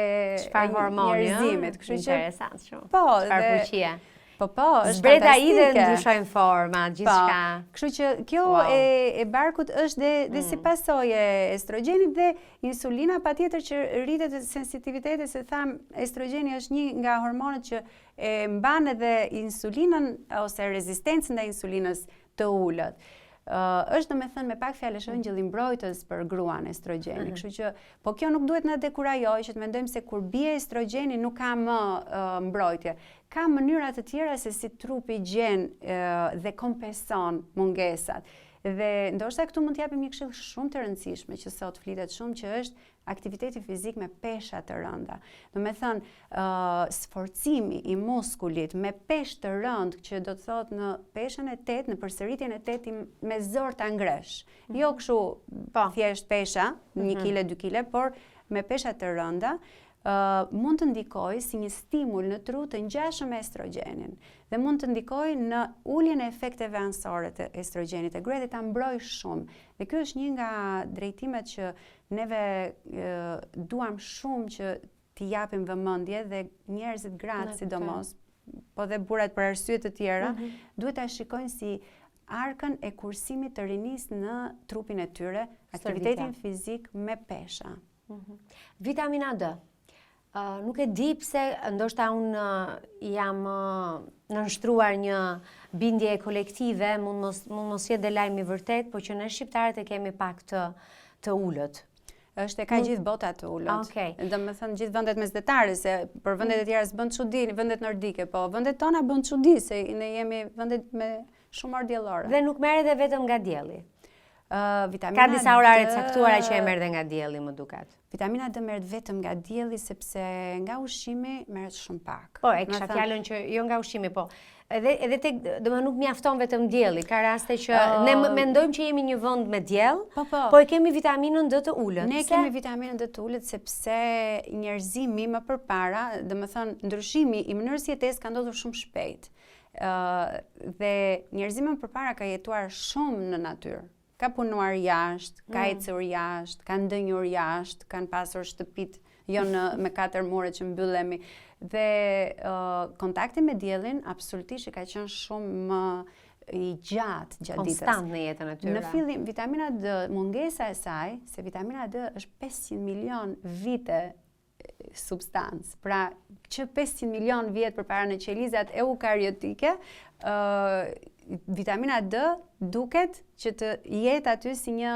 njerëzimit.
Kështu që interesant shumë.
Po,
çfarë fuqie.
Po, është
zbreta i dhe ndryshojnë forma, gjithçka.
Kështu që kjo e barkut është dhe si pasojë e estrogenit dhe insulina, patjetër që rritet sensitiviteti, se tham estrogeni është një nga hormonet që e mban edhe insulinën ose rezistencën ndaj insulinës të ulët. është domethënë me pak fjalë është ëngjëlli mbrojtës për gruan estrogeni. Kështu që po kjo nuk duhet na dekurajojë që të mendojmë se kur bie estrogeni nuk ka më mbrojtje. Ka mënyra të tjera se si trupi gjen dhe kompenson mungesat. Dhe ndoshta këtu mund t'japim një këshill shumë të rëndësishme që sot flitet shumë, që është aktiviteti fizik me pesha të rënda. Do me thënë, sforcimi i muskulit me peshë të rëndë, që do të thotë në peshën e 8, në përsëritjen e 8 me zor ta ngresh. Jo kështu thjesht pesha, 1 kg, 2 kg, por me pesha të rënda, mund të ndikojë si një stimul në tru të ngjashëm me estrogenin dhe mund të ndikojë në uljen e efekteve anësore të estrogenit të gruaja dhe ta mbrojë shumë. Dhe ky është një nga drejtimet që neve duam shumë që t'i japim vëmendje, dhe njerëzit gratë sidomos, po dhe burrat për arsye të tjera, duhet ta shikojnë si arkën e kursimit të rinisë në trupin e tyre, aktivitetin fizik me pesha.
Vitamina D. Nuk e di pse, ndoshta unë jam nënshtruar një bindje kolektive, mund mos jetë dhe lajmi vërtet, po që ne shqiptarët e kemi pak të ullët.
Është e ka gjithë bota të ullët. Do me thënë gjithë vendet mesdhetare, se për vendet e tjera s'bën çudi, vendet nordike, po vendet tona bën çudi, se ne jemi vendet me shumë orë diellore.
Dhe nuk merret edhe vetëm nga dielli.
Vitamina
ka disa orare të caktuara që e merr dhe nga dielli, më duket.
Vitamina D merret vetëm nga dielli, sepse nga ushqimi merret shumë pak.
Po, e kisha fjalën që jo nga ushqimi, po. Edhe tek, domethënë nuk mjafton vetëm dielli. Ka raste që ne mendojmë që jemi një vend me diell, po e kemi vitaminën D të ulët.
Ne kemi vitaminën D të ulët sepse njerëzimi më përpara, domethënë ndryshimi i mënyrës jetesë ka ndodhur shumë shpejt. Dhe njerëzimi më përpara ka jetuar shumë në natyrë. Ka punuar jashtë, ka ecur jashtë, ka ndënjur jashtë, kanë pasur shtëpit jo me 4 mure që mbyllemi. Dhe kontakti me diellin absolutisht ka qenë shumë më i gjatë ditës.
Konstant në jetën e tyre.
Në fillim, vitamina D, mungesa e saj, se vitamina D është 500 milion vite substancë. Pra, që 500 milion vjet përpara në qelizat eukariotike, vitamina D duket që të jetë aty si një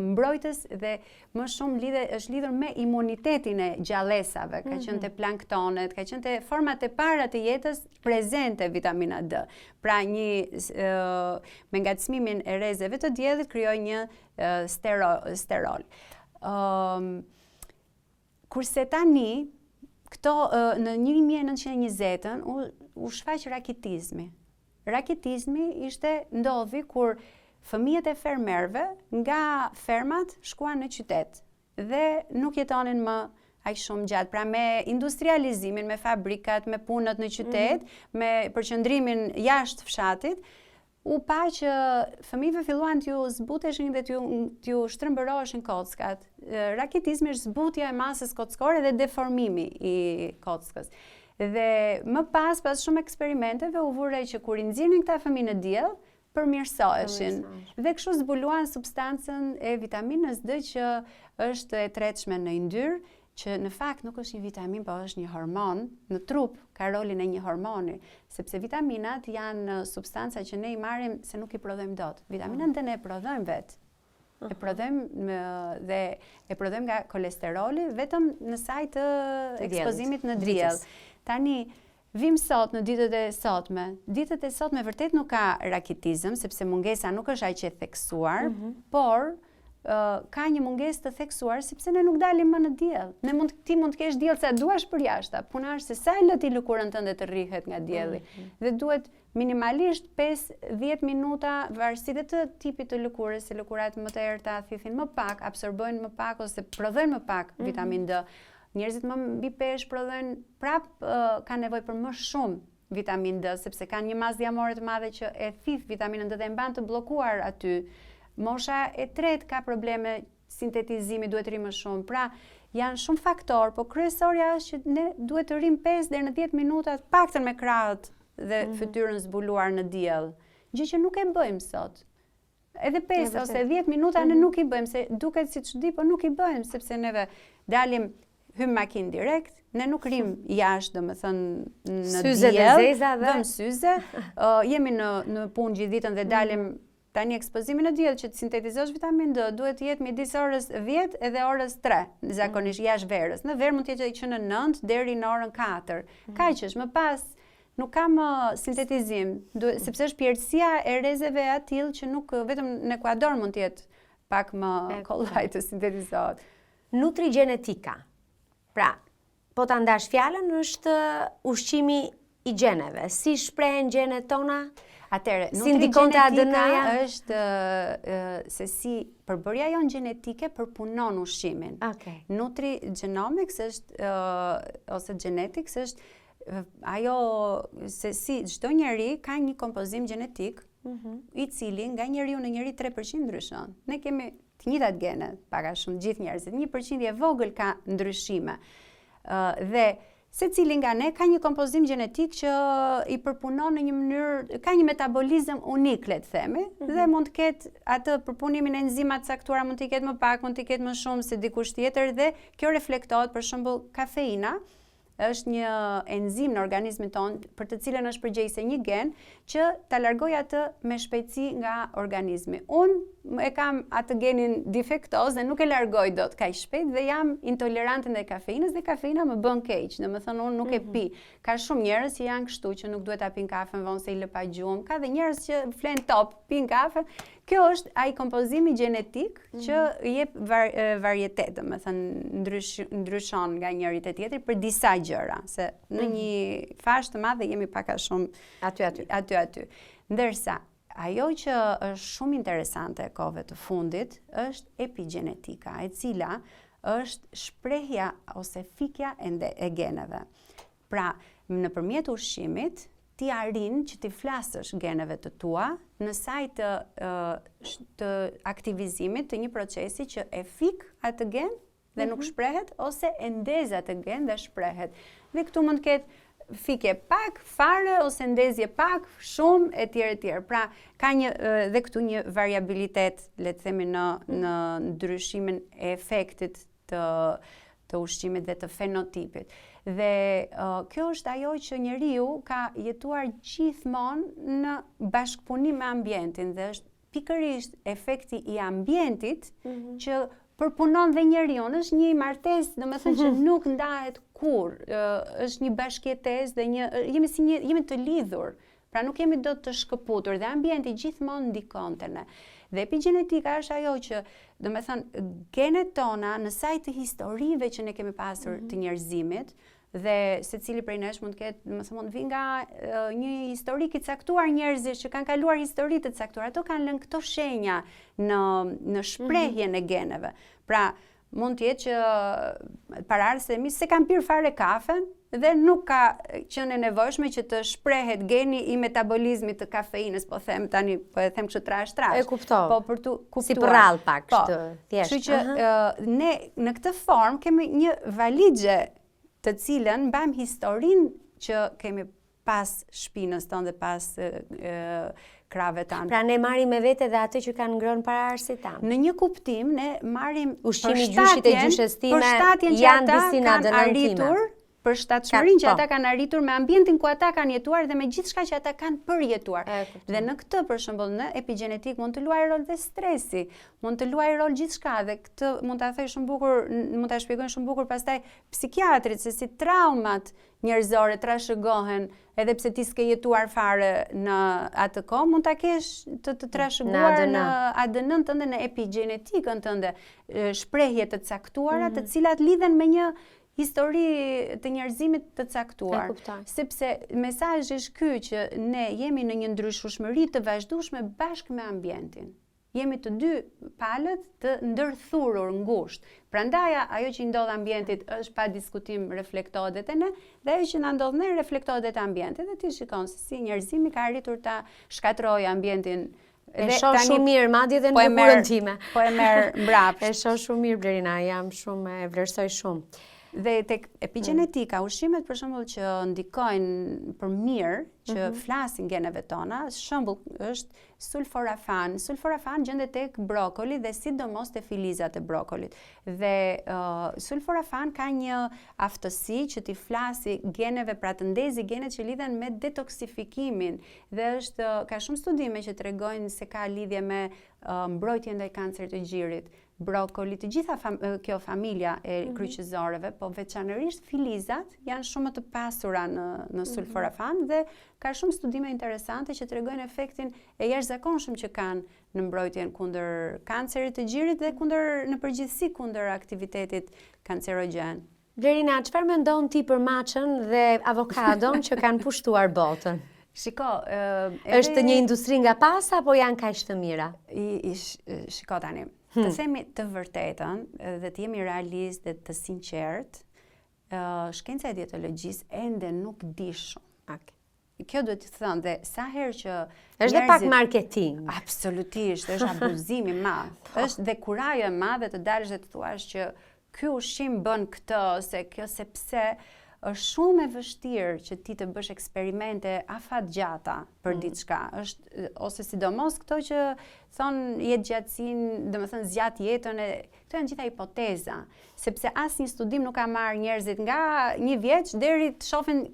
mbrojtës dhe më shumë është lidhur me imunitetin e gjallësave, ka qenë te planktonet, ka qenë te format e para të jetës prezente vitamina D. Pra me ngacmimin e rrezeve të diellit krijoi një sterol. Kurse tani këto në 1920-ën u shfaq rakitizmi. Rakitizmi ndodhi kur fëmijët e fermerëve nga fermat shkuan në qytet dhe nuk jetonin më aq shumë gjatë. Pra me industrializimin, me fabrikat, me punët në qytet, me përqendrimin jashtë fshatit, u pa që fëmijëve filluan t'ju zbuteshin dhe t'ju shtrëmbëroheshin kockat. Rakitizmi është zbutja e masës kockore dhe deformimi i kockës. Dhe më pas shumë eksperimenteve u vure që kur i nxirnin këta fëmijë në diell, përmirësoheshin. Dhe kështu zbuluan substancën e vitaminës D që është e tretshme në yndyrë, që në fakt nuk është një vitamin, po është një hormon, në trup ka rolin e një hormoni, sepse vitaminat janë substanca që ne i marrim se nuk i prodhojmë dot. Vitaminën D ne e prodhojmë vetë. E prodhojmë dhe e prodhojmë nga kolesteroli vetëm në sajt të ekspozimit në diell. Tani, vim sot në ditët e sotme. Ditët e sotme vërtet nuk ka rakitizëm, sepse mungesa nuk është aq e theksuar, por ka një mungesë të theksuar sepse ne nuk dalim më në diell. Ti mund të kesh diell sa duash për jashtë. Puna është se sa e lë ti lëkurën tënde të rrihet nga dielli. Dhe duhet minimalisht 5-10 minuta, varësisht të tipit të lëkurës, se lëkurat më të errta thithin më pak, absorbojnë më pak ose prodhojnë më pak vitamin D. Njerëzit më mbi peshë prodhojnë prap kanë nevojë për më shumë vitamin D, sepse kanë një masë diamore të madhe që e thith vitaminën D dhe e mban të bllokuar aty. Mosha e tretë ka probleme sintetizimi, duhet rri më shumë. Pra, janë shumë faktor, po kryesorja është që ne duhet të rrim 5 deri në 10 minuta të paktën me krahët dhe fytyrën zbuluar në diell. Gjë që nuk e bëjmë sot. Edhe 5 ose 10 minuta ne nuk i bëjmë, se duket si çudi, po nuk i bëjmë, sepse neve dalim hym makinë direkt, ne nuk rrim jashtë, domethënë në diell, vëm syze, jemi në punë gjithë ditën dhe dalim tani ekspozimi në diell që të sintetizosh vitamin D duhet të jetë midis orës 10 edhe orës 3, zakonisht jashtë verës. Në verë mund të jetë që në 9 deri në orën 4. Kaq është, më pas nuk ka më sintetizim, sepse është pjerësia e rrezeve e atill që nuk vetëm në Ekuador mund të jetë pak më kollaj të sintetizohet.
Nutrigenetika. Pra, po ta ndash fjalën është ushqimi i gjeneve. Si shprehen gjenet tona?
Atëre,
nutrigenetika
është se si përbërja jonë gjenetike përpunon ushqimin. Nutrigenomics është ose genetics është ajo se si çdo njeri ka një kompozim gjenetik i cili nga njeriu në njeri 3% ndryshon. Ne kemi të njëjtat gene, pak a shumë gjithë njerëzit, 1% e vogël ka ndryshime. Dhe secili nga ne ka një kompozim gjenetik që i përpunon në një mënyrë, ka një metabolizëm unik, le të themi, dhe mund të ketë atë përpunimin e enzimat caktuara, mund të ketë më pak, mund të ketë më shumë se dikush tjetër, dhe kjo reflektohet, për shembull, kafeina është një enzim në organizmin tonë për të cilën është përgjegjëse një gen që ta largoj atë me shpejtësi nga organizmi. Unë e kam atë genin defektoz dhe nuk e largoj dot kaq shpejt dhe jam intolerante ndaj kafeinës dhe kafeina më bën keq. Domethënë unë nuk e pi. Ka shumë njerëz që janë kështu që nuk duhet ta pinë kafen vonë se i lë pa gjumë. Ka dhe njerëz që flen top, pinë kafe. Kjo është ai kompozimi gjenetik që jep varietet, domethënë ndryshon nga njëri te tjetri për disa gjëra, se në një fashë të madhe jemi pak a shumë aty. Ndërsa ajo që është shumë interesante e kohëve të fundit është epigenetika, e cila është shprehja ose fikja e geneve. Pra, nëpërmjet ushqimit ti arrin që ti flasësh geneve të tua në saj të aktivizimit të një procesi që e fik atë gen dhe nuk shprehet, ose e ndez atë gen dhe shprehet. Dhe këtu mund të ketë fikje pak, fare, ose ndezje pak, shumë, etj. Etj. Pra, ka një dhe këtu një variabilitet, le të themi, në ndryshimin e efektit të ushqimit dhe të fenotipit. Dhe kjo është ajo që njeriu ka jetuar gjithmonë në bashkëpunim me ambientin dhe është pikërisht efekti i ambientit që përpunon dhe njeriu. Është një martesë, domethënë që nuk ndahet kurrë. Është një bashkëjetesë dhe jemi të lidhur. Pra nuk jemi dot të shkëputur dhe ambienti gjithmonë ndikon te ne. Dhe epigenetika është ajo që, domethënë, genet tona në saj të historive që ne kemi pasur të njerëzimit, dhe secili prej nesh mund të ketë, domethënë mund vi nga një historik i caktuar njerëzish që kanë kaluar histori të caktuar, ato kanë lënë këto shenja në shprehjen e geneve. Pra, mund të jetë që paraardhësi se kanë pirë fare kafen dhe nuk ka qenë e nevojshme që të shprehet geni i metabolizmit të kafeinës, po them tani, po e them kështu trash.
E kuptoj.
Po për tu kuptuar.
Si për rall pak kështu, thjesht.
Kështu që ne në këtë formë kemi një valixhe të cilën mbajmë historinë që kemi pas shpinës tonë dhe pas krave tanë.
Pra ne marrim me vete dhe atë që kanë ngrënë paraardhësit tanë.
Në një kuptim ne marrim
ushqimi gjyshit e gjyshes time janë disina dënëntime.
Për shtatshmërinë që ata kanë arritur me ambientin ku ata kanë jetuar dhe me gjithçka që ata kanë përjetuar. Dhe në këtë, për shembull, në epigenetik mund të luajë rol dhe stresi, mund të luajë rol gjithçka dhe këtë mund ta thoj shumë bukur, mund ta shpjegojnë shumë bukur pastaj psikiatrit se si traumat njerëzore trashëgohen, edhe pse ti s'ke jetuar fare në atë kohë, mund ta kesh të trashëguar në ADN-n tënde, në epigenetikën tënde, shprehje të caktuara, të cilat lidhen me një histori të njerëzimit të caktuar. Sepse mesazhi është ky që ne jemi në një ndryshueshmëri të vazhdueshme bashkë me ambientin. Jemi të dy palët të ndërthurur ngushtë. Prandaj ajo që i ndodh ambientit është pa diskutim reflektohet te ne, dhe ajo që na ndodh ne reflektohet te ambienti. Dhe ti shikon se si njerëzimi ka arritur ta shkatërrojë ambientin.
E shoh shumë mirë, madje edhe në bukurën time.
Po e merr mbrapsht.
E shoh shumë mirë, Blerina, jam shumë e vlerësoj shumë.
Dhe tek epigenetika, ushqimet për shembull që ndikojnë për mirë, që flasin geneve tona, shembull është sulforafan. Sulforafan gjendet tek brokoli dhe sidomos te filizat e brokolit. Dhe sulforafan ka një aftësi që t'i flasi geneve, pra të ndezi genet që lidhen me detoksifikimin. Dhe ka shumë studime që tregojnë se ka lidhje me mbrojtjen ndaj kancerit të gjirit. Brokoli, të gjitha kjo familja e kryqëzoreve, po veçanërisht filizat janë shumë të pasura në sulforafan dhe ka shumë studime interesante që tregojnë efektin e jashtëzakonshëm që kanë në mbrojtjen kundër kancerit të gjirit dhe në përgjithësi kundër aktivitetit kancerogjen.
Blerina, çfarë mendon ti për maçën dhe avokadon që kanë pushtuar botën?
Shiko,
është një industri nga pas apo janë kaq të mira?
Shiko tani, të themi të vërtetën dhe të jemi realist dhe të sinqert, shkenca e dietologjisë ende nuk di shumë. Kjo duhet të thënë dhe sa herë që
është dhe pak marketing.
Absolutisht, është abuzim i madh. Është dhe kurajo e madhe të dalësh dhe të thuash që ky ushqim bën këtë ose kjo sepse është shumë e vështirë që ti të bësh eksperimente afatgjata për diçka. Ose sidomos këto që thonë jetë gjatësinë, domethënë zgjat jetën këto janë gjitha hipoteza, sepse asnjë studim nuk ka marrë njerëzit nga 1 vjeç deri të shohin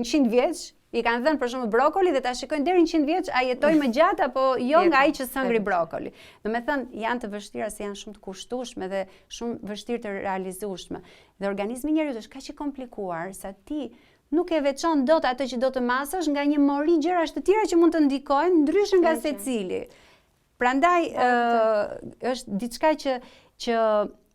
100 vjeç. I kanë dhënë për shembull brokoli dhe ta shikojnë deri 100 vjeç a jetoj më gjatë apo jo nga ai që s'hëngri brokoli. Domethënë janë të vështira se janë shumë të kushtueshme dhe shumë vështirë të realizueshme. Dhe organizmi i njeriut është kaq i komplikuar sa ti nuk e veçon dot atë që do të masësh nga një mori gjërash të tjera që mund të ndikojnë ndryshe nga secili. Prandaj është diçka që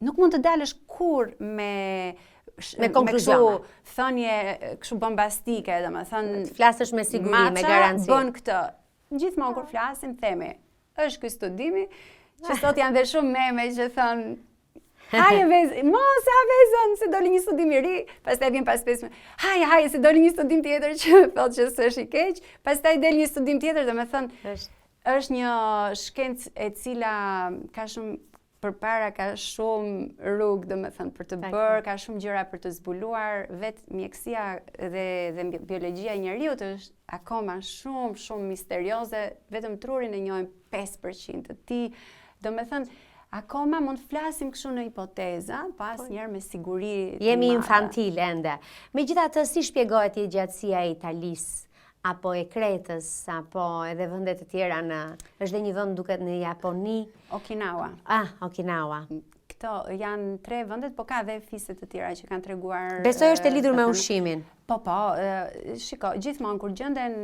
nuk mund të dalësh kurrë me
konkluzione.
Thënie kështu bombastike, domethënë
flasësh me siguri, me garanci.
Bën këtë. Gjithmonë kur flasim themi, është ky studimi që sot janë dhe shumë meme që thonë haje vezë, mos ha vezën se doli një studim i ri, pastaj vjen pas 5 muaj. Haje se doli një studim tjetër që thotë që s'është i keq, pastaj del një studim tjetër, domethënë është një shkencë e cila ka shumë përpara ka shumë rrugë, domethënë për të bërë, ka shumë gjëra për të zbuluar, vetë mjekësia dhe biologjia e njeriut është akoma shumë misterioze, vetëm trurin e njohim 5% të tij. Domethënë akoma mund flasim kështu në hipoteza, pas njerë me siguri.
Jemi infantile ende. Megjithatë, si shpjegohet gjatësia e Italisë? Apo e Kretës, apo edhe vendet të tjera është dhe një vend duket në Japoni.
Okinawa.
Okinawa.
Këto janë 3 vendet, po ka dhe fiset të tjera që kanë treguar.
Besoj është e lidhur me ushqimin.
Po, shiko, gjithmonë kur gjenden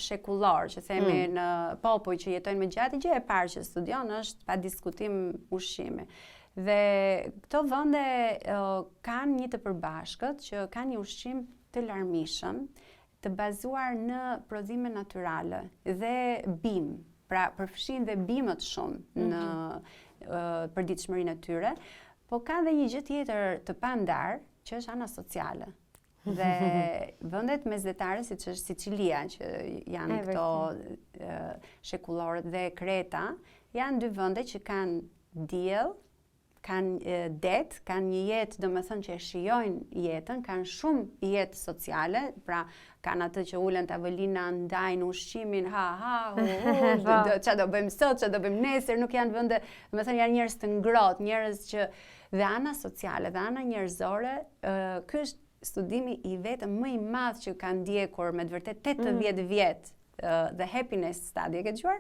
shekullor, që themi në popull që jetojnë më gjatë, gjë e parë që studion është pa diskutim ushqimi. Dhe këto vende kanë një të përbashkët që kanë një ushqim të larmishëm, të bazuar në prodhime natyrale dhe bim, pra përfshin dhe bimët shumë në përditshmërinë e tyre, po ka dhe një gjë tjetër të pandar që është ana sociale. Dhe vendet mesdhetare siç është Sicilia, që janë këto shekullorët dhe Kreta, janë 2 vende që kanë diell, kanë det, kanë një jetë, domethënë që e shijojnë jetën, kanë shumë jetë sociale, pra kanë atë që ulen tavolina, ndajnë ushqimin, ç'a do bëjmë sot, ç'a do bëjmë nesër, nuk janë vende, domethënë janë njerëz të ngrohtë, njerëz që dhe ana sociale, dhe ana njerëzore, ky është studimi i vetëm më i madh që kanë ndjekur me të vërtet 80 vjet, the happiness study, e ke dëgjuar?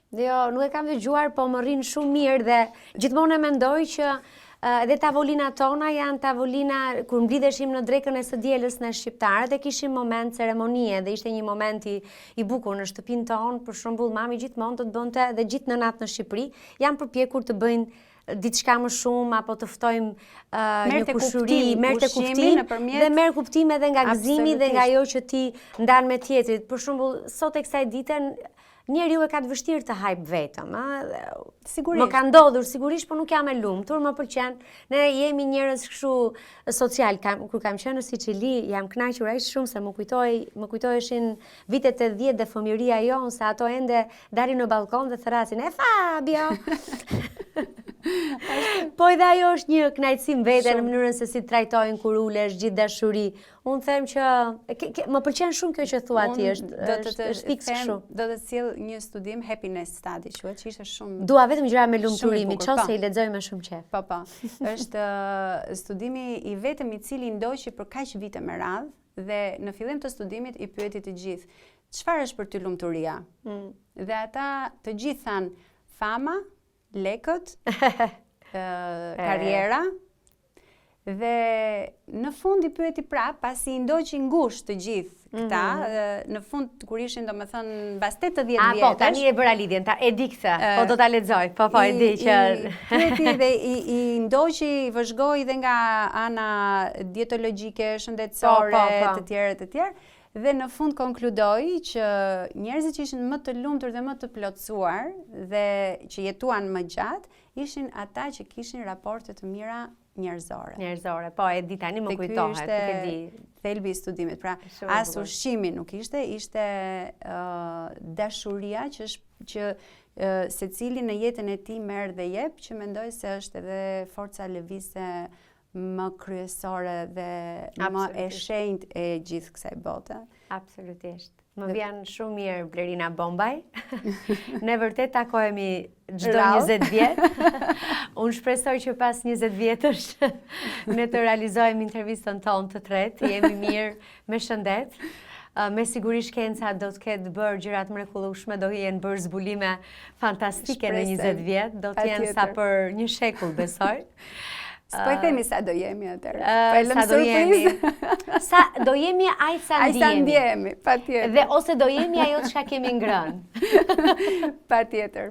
Jo, nuk e kam dëgjuar, po më rrin shumë mirë dhe gjithmonë e mendoj që edhe tavolina tona janë tavolina kur mblidheshim në drekën e së dielës në shqiptarët e kishim moment ceremonie dhe ishte një moment i bukur në shtëpinë tonë, për shembull mami gjithmonë të bënte dhe gjithë nënat në Shqipëri janë përpjekur të bëjnë diçka më shumë apo të ftojmë një kushuri, merr të kuptim dhe merr kuptim edhe nga gëzimi dhe nga ajo që ti ndan me tjetrit. Për shembull, sot e kësaj dite njeriu e ka të vështirë të hajp vetëm,
Sigurisht.
Më ka ndodhur sigurisht, po nuk jam e lumtur, më pëlqen. Ne jemi njerëz kështu social. Kur kam qenë në Sicili, jam kënaqur aq shumë se më kujtoheshin vitet e 10 dhe fëmijëria jon, se ato ende dalin në balkon dhe thrasin: "E Fabio!" Po edhe ajo është një kënaqësi vete në mënyrën se si trajtojnë kur ulesh gjithë dashuri. Unë them që më pëlqen shumë kjo që thua ti, është fiks kështu.
Do të sjell një studim happiness study, që ishte shumë.
Dua vetëm gjëra me lumturimi, çose i lexoj me shumë qejf.
Po. Është studimi i vetëm i cili ndoqi për kaq vite me radhë dhe në fillim të studimit i pyeti të gjithë, çfarë është për ty lumturia? Dhe ata të gjithë thanë fama, lekët, karriera, dhe në fund i pyeti prap, pasi i ndoqi ngushtë të gjithë këta, në fund kur ishin domethënë mbas 80 vjetësh.
Po, tani e bëra lidhjen, e di këtë, po do ta lexoj. Po, e di që
pyeti dhe i ndoqi, i vëzhgoi dhe nga ana dietologjike, shëndetësore, të tjerë. Dhe në fund konkludoi që njerëzit që ishin më të lumtur dhe më të plotësuar dhe që jetuan më gjatë, ishin ata që kishin raporte të mira njerëzore.
Njerëzore, po e di tani më kujtohet, nuk e di.
Thelbi i studimit. Pra, as ushqimi nuk ishte dashuria që secili në jetën e tij merr dhe jep, që mendoj se është edhe forca lëvizse më kryesore dhe më e shenjtë e gjithë kësaj bote.
Absolutisht. Më vjen shumë mirë Blerina Bombaj. Ne vërtet takohemi çdo 20 vjet. Unë shpresoj që pas 20 vjetësh ne të realizojmë intervistën tonë të tretë, jemi mirë me shëndet. Me siguri shkenca do të ketë bërë gjërat mrekullueshme, do jenë bërë zbulime fantastike në 20 vjet, do të jenë sa për një shekull, besoj.
S'po i themi sa do jemi atëherë.
Sa do jemi. Sa do jemi aq sa
ndjemi, patjetër.
Dhe ose do jemi ajo çka kemi ngrënë.
Patjetër.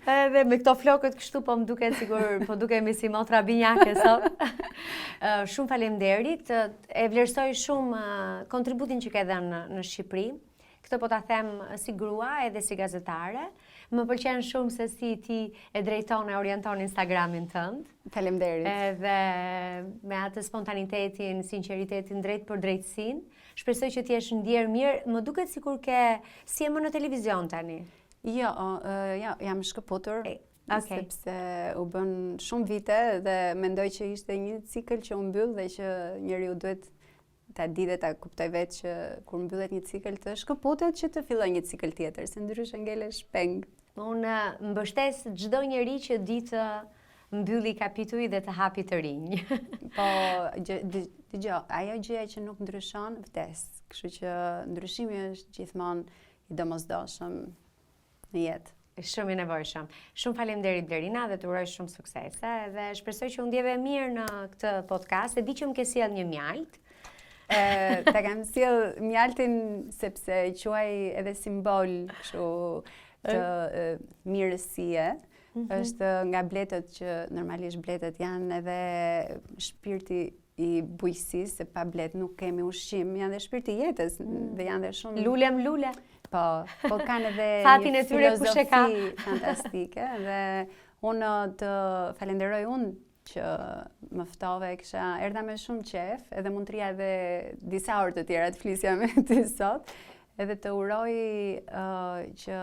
Edhe me këto flokët kështu po më duket sigur po dukemi si motra binjake sot. Shumë faleminderit. E vlerësoj shumë kontributin që ke dhënë në Shqipëri. Këtë po ta them si grua edhe si gazetare. Më pëlqen shumë se si ti e drejton e orienton Instagramin tënd.
Faleminderit.
Edhe me atë spontanitetin, sinqeritetin, drejt për drejtësinë. Shpresoj që ti jesh ndjer mirë. Më duket sikur si e më në televizion tani.
Jo, jam shkëputur. Sepse u bën shumë vite dhe mendoj që ishte një cikël që u mbyll dhe që njeriu duhet ta di dhe ta kuptoj vetë që kur mbyllet një cikël të shkëputet që të filloj një cikël tjetër, se ndryshe ngelesh peng.
Unë mbështes çdo njeri që di të mbylli kapituj dhe të hapi të rinj.
Po, dëgjoj, ajo gjëja që nuk ndryshon vdes. Kështu që ndryshimi është gjithmonë i domosdoshëm në jetë.
Shumë i nevojshëm. Shumë faleminderit Blerina dhe të uroj shumë suksese dhe shpresoj që u ndjeve mirë në këtë podcast. E di që më ke sjell një mjalt.
Ta kam sjell mjaltin sepse quaj edhe simbol kështu të mirësie. Është nga bletët që normalisht bletët janë edhe shpirti i bujqësisë, se pa blet nuk kemi ushqim, janë dhe shpirti i jetës dhe janë dhe shumë
lule.
Po kanë edhe
fatin
një
e tyre kush e ka
fantastike dhe unë të falenderoj unë që më ftove, erdha me shumë qef, edhe mund të rija edhe disa orë të tjera të flisja me ty sot, edhe të uroj që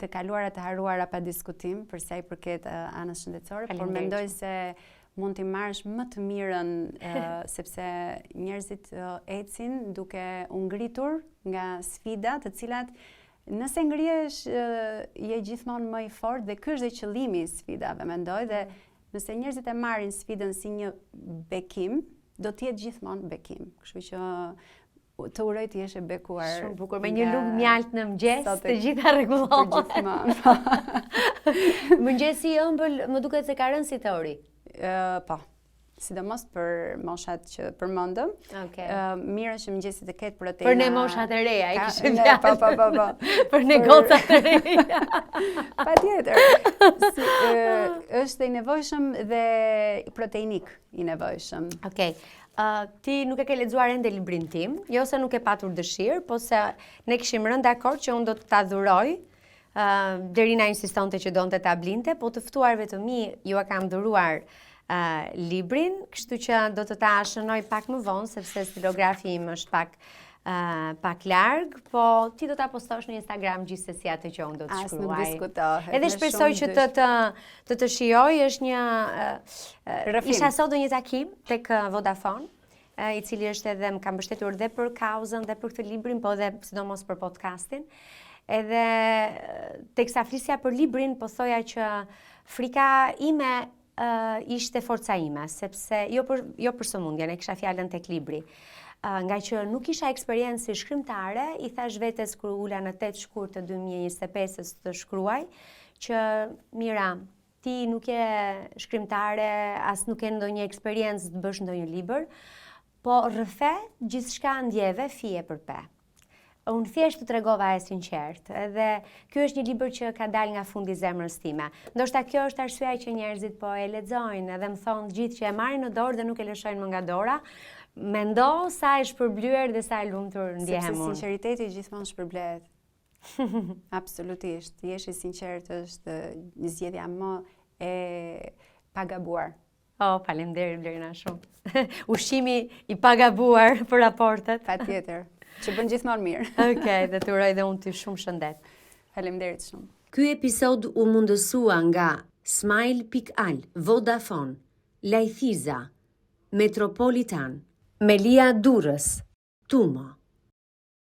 të kaluara të haruara pa diskutim, për sa i përket anës shëndetësore, por mendoj se mund t'i marrësh më të mirën sepse njerëzit ecin duke u ngritur nga sfida të cilat nëse ngrihesh je gjithmonë më i fortë dhe ky është dhe qëllimi i sfidave, mendoj, dhe nëse njerëzit e marrin sfidën si një bekim, do të jetë gjithmonë bekim. Kështu që të uroj të jesh e bekuar.
Shumë bukur, me një lugë mjalt në mëngjes, të gjitha rregullohet. Mëngjesi i ëmbël më duket se ka rënë si teori.
Po. Sidomos për moshat që përmendëm. Mirë është që mëngjesi të ketë proteina.
Për ne moshat e reja, i kishim fjalë.
Po.
Për ne gocat e reja.
Patjetër. Është i nevojshëm dhe proteinik i nevojshëm.
Okej. Ti nuk e ke lexuar ende librin tim, jo se nuk e patur dëshirë, po se ne kishim rënë dakord që unë do të ta dhuroj. Blerina insistonte që donte ta blinte, po të ftuarve të mi ju e kam dhuruar librin, kështu që do të ta shënoj pak më vonë, sepse stilografi im është pak pak larg, po ti do ta postosh në Instagram gjithsesi atë që unë do të shkruaj.
Nuk diskutohet.
Edhe shpresoj që të shijoj, është një isha sot në një takim tek Vodafone, i cili është edhe më ka mbështetur dhe për kauzën dhe për këtë librin, po edhe sidomos për podcastin. Edhe teksa flisja për librin, po thoja që frika ime ishte forca ime, sepse jo për sëmundjen, e kisha fjalën tek libri. Nga që nuk kisha eksperiencë si shkrimtare, i thash vetes kur ula në 8 shkurt të 2025 të shkruaj, që mira, ti nuk je shkrimtare, as nuk ke ndonjë eksperiencë të bësh ndonjë libër, po rrëfe gjithçka ndjeve fije për pe. Unë thjesht të tregova e sinqert, edhe ky është një libër që ka dalë nga fundi i zemrës time. Ndoshta kjo është arsyeja që njerëzit po e lexojnë edhe më thonë gjithë që e marrin në dorë dhe nuk e lëshojnë më nga dora. Mendo sa e shpërblyer dhe sa e lumtur ndjehem unë.
Sepse sinqeriteti gjithmonë shpërblehet. Absolutisht. Jesh i sinqert është një zgjedhja më e pagabuar.
Faleminderit Blerina shumë. Ushqimi i pagabuar për raportet.
Patjetër. Që bën gjithmonë mirë.
Okej, dhe të uroj dhe unë ty shumë shëndet.
Faleminderit shumë.
Ky episod u mundësua nga Smile.al, Vodafone, Lajthiza, Metropolitan, Melia Durrës, Tumo.